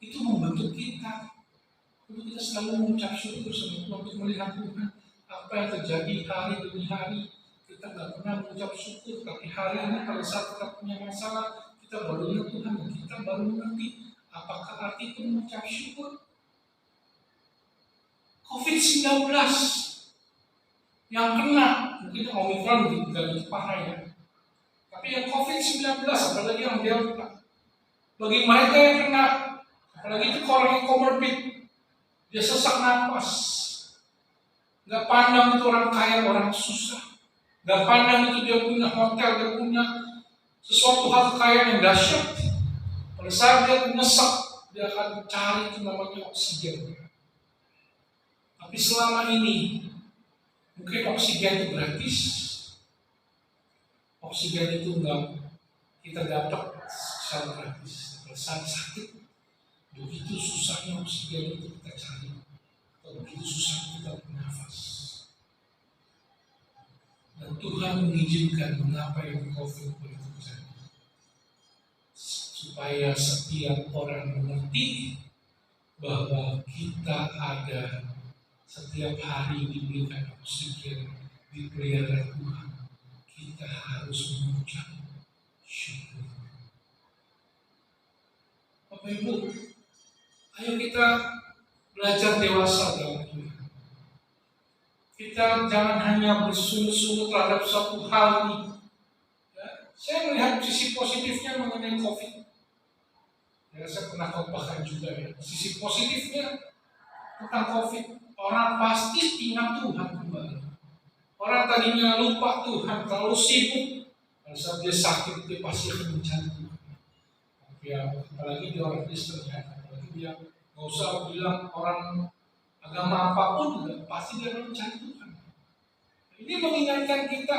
Itu membentuk kita. Untuk kita selalu mengucap syukur sama Tuhan, untuk melihat Tuhan. Apa yang terjadi hari demi hari. Kita nggak pernah mengucap syukur. Tapi hari ini pada saat kita punya masalah, kita baru lihat Tuhan. Dan kita baru mengerti apakah arti itu mengucap syukur. COVID-19 yang kena, mungkin Omicron tidak parah ya. Tapi yang COVID-19, apalagi yang Delta, bagi mereka yang kena, apalagi itu orang yang comorbid, dia sesak nafas. Gak pandang itu orang kaya, orang susah. Gak pandang itu dia punya hotel, dia punya sesuatu hal kekayaan yang dahsyat. Pada saat dia menyesek, dia akan cari itu namanya oksigen. Tapi selama ini, mungkin oksigen itu gratis. Oksigen itu enggak kita dapat secara gratis. Pada saat sakit, begitu susahnya oksigen itu kita cari. Atau begitu susah kita bernafas. Dan Tuhan mengizinkan mengapa yang COVID itu terjadi. Supaya setiap orang mengerti bahwa kita ada setiap hari diberikan oksigen, dipelihara Tuhan. Kita harus mengucap syukur. Bapak Ibu, ayo kita belajar dewasa dalam Tuhan. Kita jangan hanya bersungut-sungut terhadap suatu hal ini. Ya, saya melihat sisi positifnya mengenai COVID. Ya, saya pernah khotbahkan juga ya. Sisi positifnya tentang COVID. Orang pasti ingat Tuhan kembali. Orang tadinya lupa Tuhan, terlalu sibuk. Pada saat dia sakit, dia pasti akan mencari Tuhan. Ya, apalagi dia orang Kristen ya, apalagi dia nggak usah bilang orang agama apapun juga, pasti dia akan mencari Tuhan. Ini mengingatkan kita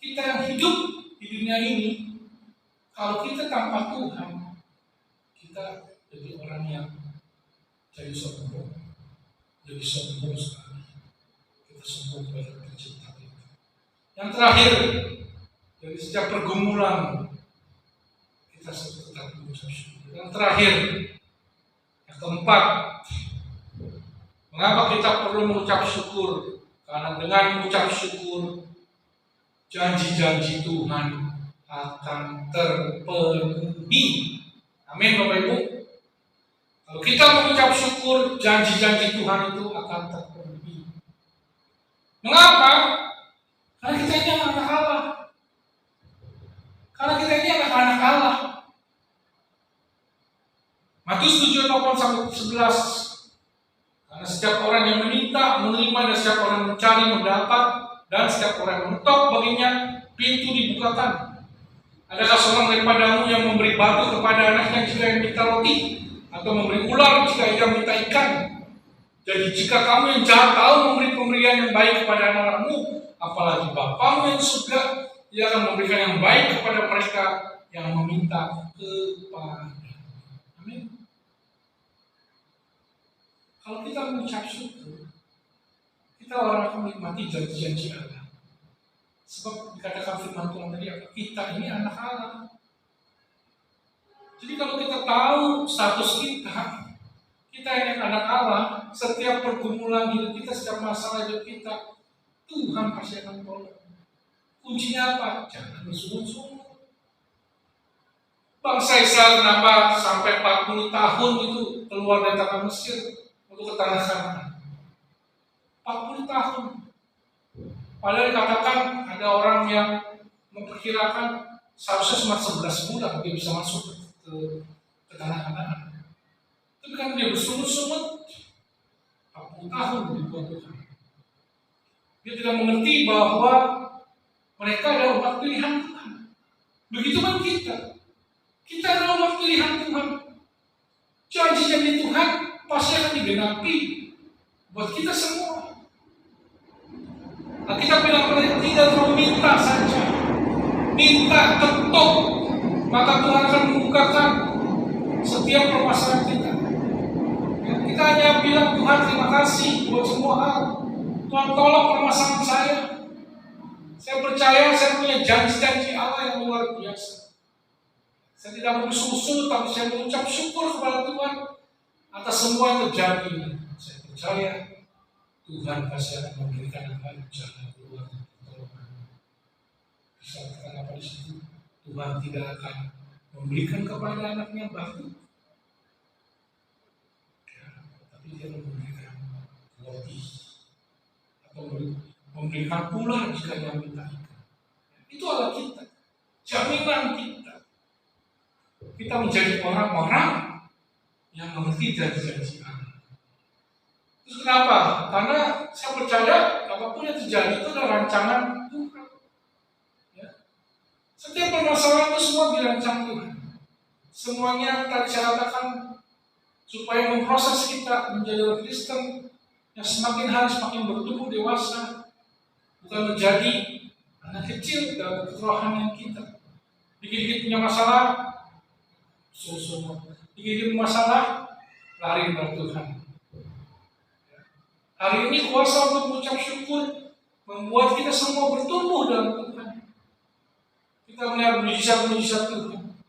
yang hidup di dunia ini, kalau kita tanpa Tuhan, kita jadi orang yang jadi sombong. Jadi sombong sekali. Kita sombong kepada pencipta kita. Yang terakhir, dari setiap pergumulan kita tetap mengucap syukur. Yang terakhir, yang keempat, mengapa kita perlu mengucap syukur? Karena dengan mengucap syukur, janji-janji Tuhan akan terpenuhi. Amin, Bapak Ibu. Kalau kita mengucap syukur, janji-janji Tuhan itu akan terpenuhi. Mengapa? Karena kita ini anak Allah. Karena kita ini anak-anak Allah. Matius 7:8-11. Karena setiap orang yang meminta, menerima, dan setiap orang mencari, mendapat, dan setiap orang mengetok baginya, pintu dibukakan. Adakah seorang daripadamu yang memberi batu kepada anaknya jika yang minta roti? Atau memberi ular jika ia minta ikan? Jadi jika kamu yang jahat tahu memberi pemberian yang baik kepada anak-anakmu, apalagi Bapamu yang surga, ia akan memberikan yang baik kepada mereka yang meminta kepada. Amin. Kalau kita mengucap syukur, kita orang akan menikmati janji-janji Allah. Sebab dikatakan firman Tuhan tadi, kita ini anak Allah. Jadi kalau kita tahu status kita ini anak Allah, setiap pergumulan hidup kita, setiap masalah hidup kita, Tuhan pasti akan tolong. Kuncinya apa? Jangan bersungut-sungut. Bangsa Israel kenapa sampai 40 tahun itu keluar dari tanah Mesir untuk ke tanah Kanaan? 40 tahun. Padahal dikatakan ada orang yang memperkirakan seharusnya cuma 11 bulan dia bisa masuk ke tanah Kanaan. Tapi kan dia bersungut-sungut 40 tahun dibuat Tuhan. Dia tidak mengerti bahwa mereka adalah umat pilihan Tuhan. Begitu kan kita. Kita adalah umat pilihan Tuhan. Janji-janji Tuhan pasti akan digenapi buat kita semua. Nah, kita bilang tidak terlalu minta saja. Minta ketuk, maka Tuhan akan membukakan setiap permasalahan kita. Ya, kita hanya bilang Tuhan terima kasih buat semua hal. Tuhan tolong permasalahan saya. Saya percaya saya punya janji-janji Allah yang luar biasa. Saya tidak bersusul, tapi saya mengucap syukur kepada Tuhan atas semua yang terjadi. Saya percaya Tuhan pasti akan memberikan jalan keluar dan pertolongan. Bisa katakan apa di situ? Tuhan tidak akan memberikan kepada anaknya batu, ya, tapi dia memberikan roti atau memberikan ular jika dia minta ikan. Itu adalah kita, jaminan kita. Kita menjadi orang-orang yang mengerti janji-janji Allah. Terus kenapa? Karena saya percaya apapun yang terjadi itu adalah rancangan Tuhan. Ya. Setiap permasalahan itu semua dirancang Tuhan. Semuanya tadi saya katakan supaya memproses kita menjadi orang Kristen yang semakin hari semakin bertumbuh dewasa, bukan menjadi anak kecil dalam kerohanian kita. Dikit-dikit punya masalah, dikit-dikit masalah, lari kepada Tuhan. Hari ini kuasa untuk mengucap syukur membuat kita semua bertumbuh dalam Tuhan. Kita melihat mujizat-mujizat Tuhan.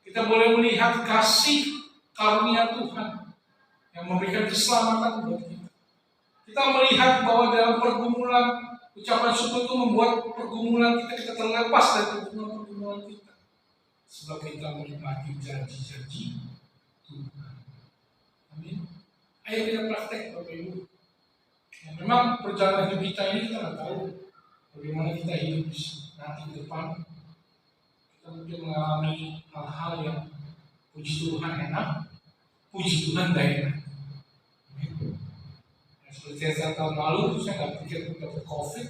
Kita boleh melihat kasih karunia Tuhan yang memberikan keselamatan buat kita. Kita melihat bahwa dalam pergumulan ucapan syukur itu membuat pergumulan kita terlepas dari pergumulan kita. Sebab kita menikmati janji-janji Tuhan. Amin. Ayo kita praktek Bapak Ibu. Ya, memang perjalanan hidup kita ini kita nggak tahu bagaimana kita hidup nanti ke depan. Kita mungkin mengalami hal-hal yang puji Tuhan enak, puji Tuhan gak enak. Ya, seperti saya tahun lalu, saya nggak pikir dapat COVID.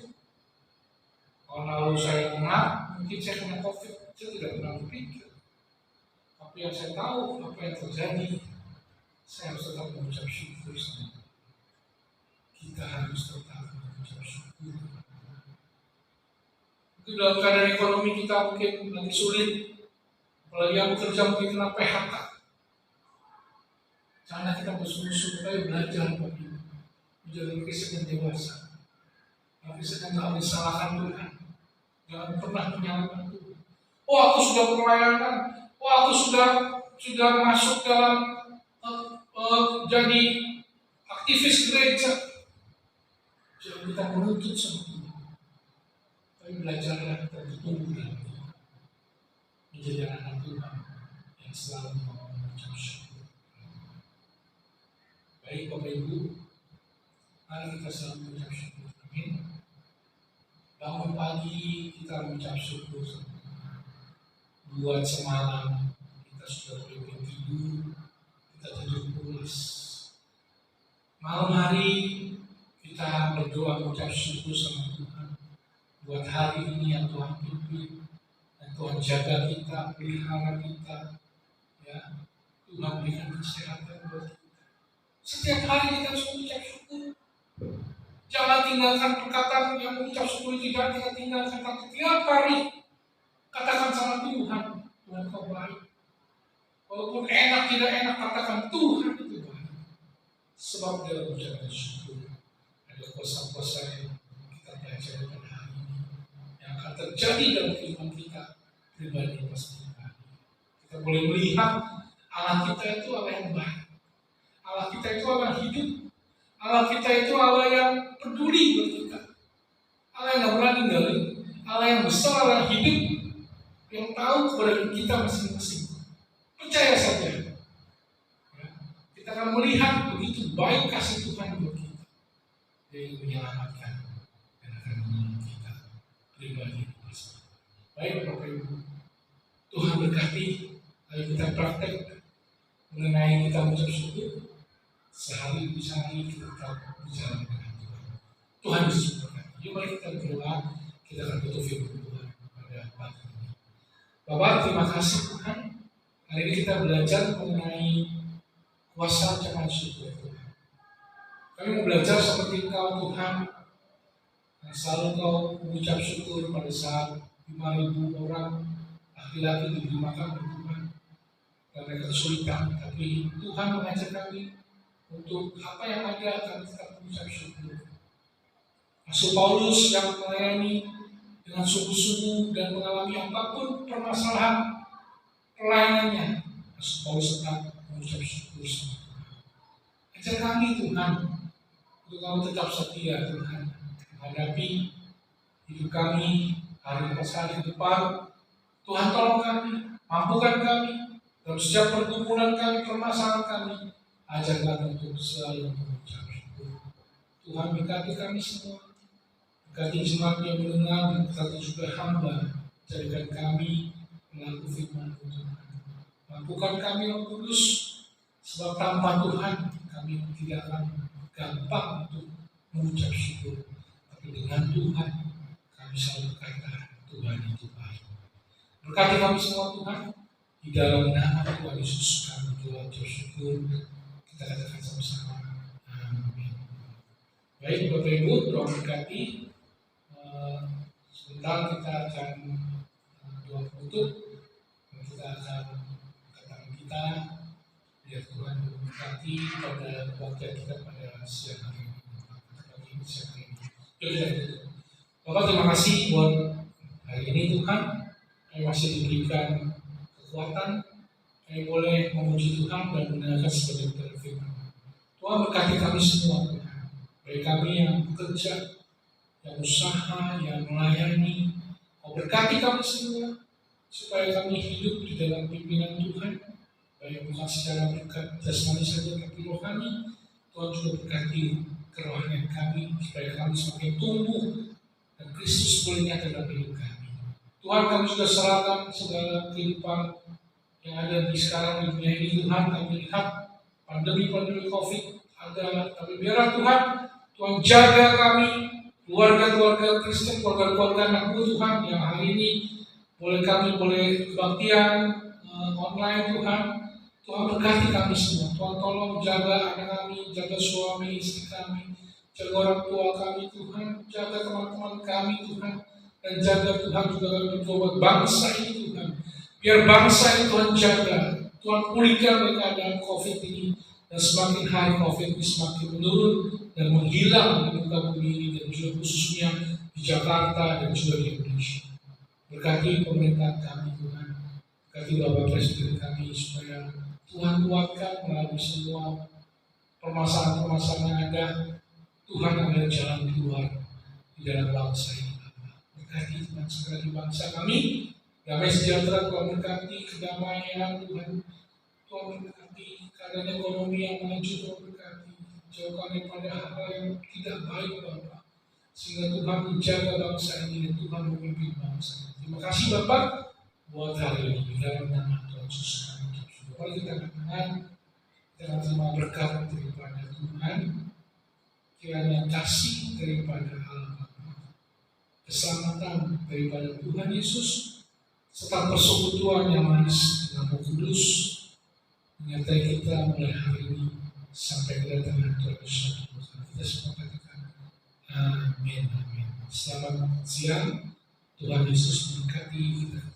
Tahun lalu saya kena, mungkin saya kena COVID. Saya tidak pernah berpikir. Tapi yang saya tahu apa yang terjadi, saya harus tetap mengucap syukur sama Tuhan. Kita harus tetap mengucap syukur. Itu dalam keadaan ekonomi kita mungkin lagi sulit, apalagi yang bekerja mungkin kena PHK. Jangan kita bersungguh-sungguh tapi belajar bagi menjadi Kristen yang dewasa. Kristen yang tidak disalahkan Tuhan. Jangan pernah menyalahkan Tuhan. Oh, aku sudah pelayanan. Oh, aku sudah masuk dalam jadi aktivis gereja. Jangan kita menuntut sama Tuhan. Tapi belajarlah kita bertumbuh dalam Tuhan. Menjadi anak Tuhan yang selalu mau mengucap syukur. Baik Bapak Ibu, mari kita selalu mengucap syukur. Amin. Bangun pagi kita mengucap syukur sama Tuhan. Buat semalam kita sudah boleh tidur, kita tidur pulas. Malam hari kita berdoa mengucap syukur sama Tuhan. Buat hari ini yang Tuhan pimpin, yang Tuhan jaga kita, pelihara kita, ya Tuhan berikan kesehatan buat kita. Setiap hari kita harus mengucap syukur. Jangan tinggalkan perkataan yang mengucap syukur itu, jangan kita tinggalkan, tapi tiap hari katakan sama Tuhan, Tuhan kau baik. Walaupun enak tidak enak, katakan Tuhan itu baik. Sebab dalam ucapan syukur ada kuasa-kuasa yang kita belajar pada hari ini, yang akan terjadi dalam kehidupan kita pribadi pasti. Kita boleh melihat Allah kita itu Allah yang baik. Allah kita itu Allah yang hidup. Allah kita itu Allah yang peduli buat kita. Allah yang gak pernah ninggalin. Allah yang besar, Allah yang hidup, yang tahu kepada kita masing-masing. Percaya saja. Ya, kita akan melihat begitu baik kasih Tuhan buat kita. Dia ingin menyelamatkan dan akan menolong kita pribadi. Baik Bapak Ibu, Tuhan berkati. Ayo kita praktek mengenai kita mengucap syukur. Sehari demi sehari kita tetap berjalan dengan Tuhan. Tuhan Yesus berkati. Yuk mari kita berdoa. Kita akan tutup firman Tuhan pada pagi ini. Bapak, terima kasih Tuhan. Hari ini kita belajar mengenai kuasa ucapan syukur Tuhan. Kami mau belajar seperti Engkau Tuhan, yang selalu Engkau mengucap syukur pada saat 5.000 orang laki-laki diberi makan Tuhan. Dan mereka kesulitan, tapi Tuhan mengajak kami untuk apa yang ada akan tetap mengucap syukur. Rasul Paulus yang melayani dengan sungguh-sungguh dan mengalami apapun permasalahan pelayanannya, Rasul Paulus tetap mengucap syukur sama Tuhan. Ajar kami Tuhan, untuk kami tetap setia Tuhan, menghadapi hidup kami hari ke depan. Tuhan tolong kami, mampukan kami dalam setiap pergumulan kami, permasalahan kami. Ajar kami untuk selalu mengucap syukur. Tuhan berkati kami semua. Berkati jemaat yang mendengar, berkati juga hamba. Jadikan kami melakukan firman Tuhan. Mampukan kami Roh Kudus, sebab tanpa Tuhan kami tidak akan gampang untuk mengucap syukur. Tapi dengan Tuhan kami selalu berkata Tuhan itu baik. Berkati kami semua Tuhan. Di dalam nama Tuhan Yesus kami telah bersyukur. Kita katakan sama-sama. Amin. Baik Bapak Ibu, Tuhan berkati. Sebentar kita akan doa penutup. Kita akan katakan kita biar Tuhan memberkati pada waktu kita pada siang hari ini. Bapak terima kasih buat hari ini Tuhan. Kami masih diberikan kekuatan. Kami boleh memuji Tuhan dan mendengarkan sebagai firman. Tuhan berkati kami semua Tuhan. Baik kami yang bekerja, yang usaha, yang melayani. Kau berkati kami semua supaya kami hidup di dalam pimpinan Tuhan. Baik bukan secara berkat jasmani saja, tapi rohani. Tuhan juga berkati kerohanian kami supaya kami semakin tumbuh dan Kristus boleh nyata dalam hidup kami. Tuhan, kami juga serahkan segala kehidupan yang ada di sekarang di dunia ini. Tuhan, kami lihat pandemi COVID ada, tapi biarlah Tuhan jaga kami, keluarga-keluarga Kristen, keluarga-keluarga anakmu Tuhan, yang hari ini boleh kebaktian online Tuhan. Tuhan berkati kami semua. Tuhan tolong jaga anak kami, jaga suami istri kami, jaga orang tua kami Tuhan, jaga teman-teman kami Tuhan, dan jaga Tuhan juga kami buat bangsa ini Tuhan. Biar bangsa ini Tuhan jaga, Tuhan pulihkan keadaan COVID ini, dan semakin hari COVID ini semakin menurun dan menghilang di muka bumi ini, dan juga khususnya di Jakarta dan juga di Indonesia. Berkati pemerintahan kami Tuhan, berkati Bapak Presiden kami supaya Tuhan kuatkan melalui semua permasalahan-permasalahan yang ada. Tuhan ada jalan keluar di dalam bangsa ini. Berkati Tuhan segala di bangsa kami, damai sejahtera Tuhan berkati, kedamaian Tuhan. Tuhan berkati keadaan ekonomi yang maju, Tuhan berkati. Jauhkan daripada hal yang tidak baik Bapak, sehingga Tuhan menjaga bangsa ini dan Tuhan memimpin bangsa ini. Terima kasih Bapak buat hari ini, di dalam nama Tuhan Yesus kami. Mari kita katakan, kita terima berkat daripada Tuhan, kiranya kasih daripada Allah Bapa, keselamatan daripada Tuhan Yesus, serta persekutuan yang manis dengan Roh Kudus menyertai kita mulai hari ini sampai kedatangan Tuhan Yesus. Kita semua katakan amin, amin. Selamat siang, Tuhan Yesus memberkati kita.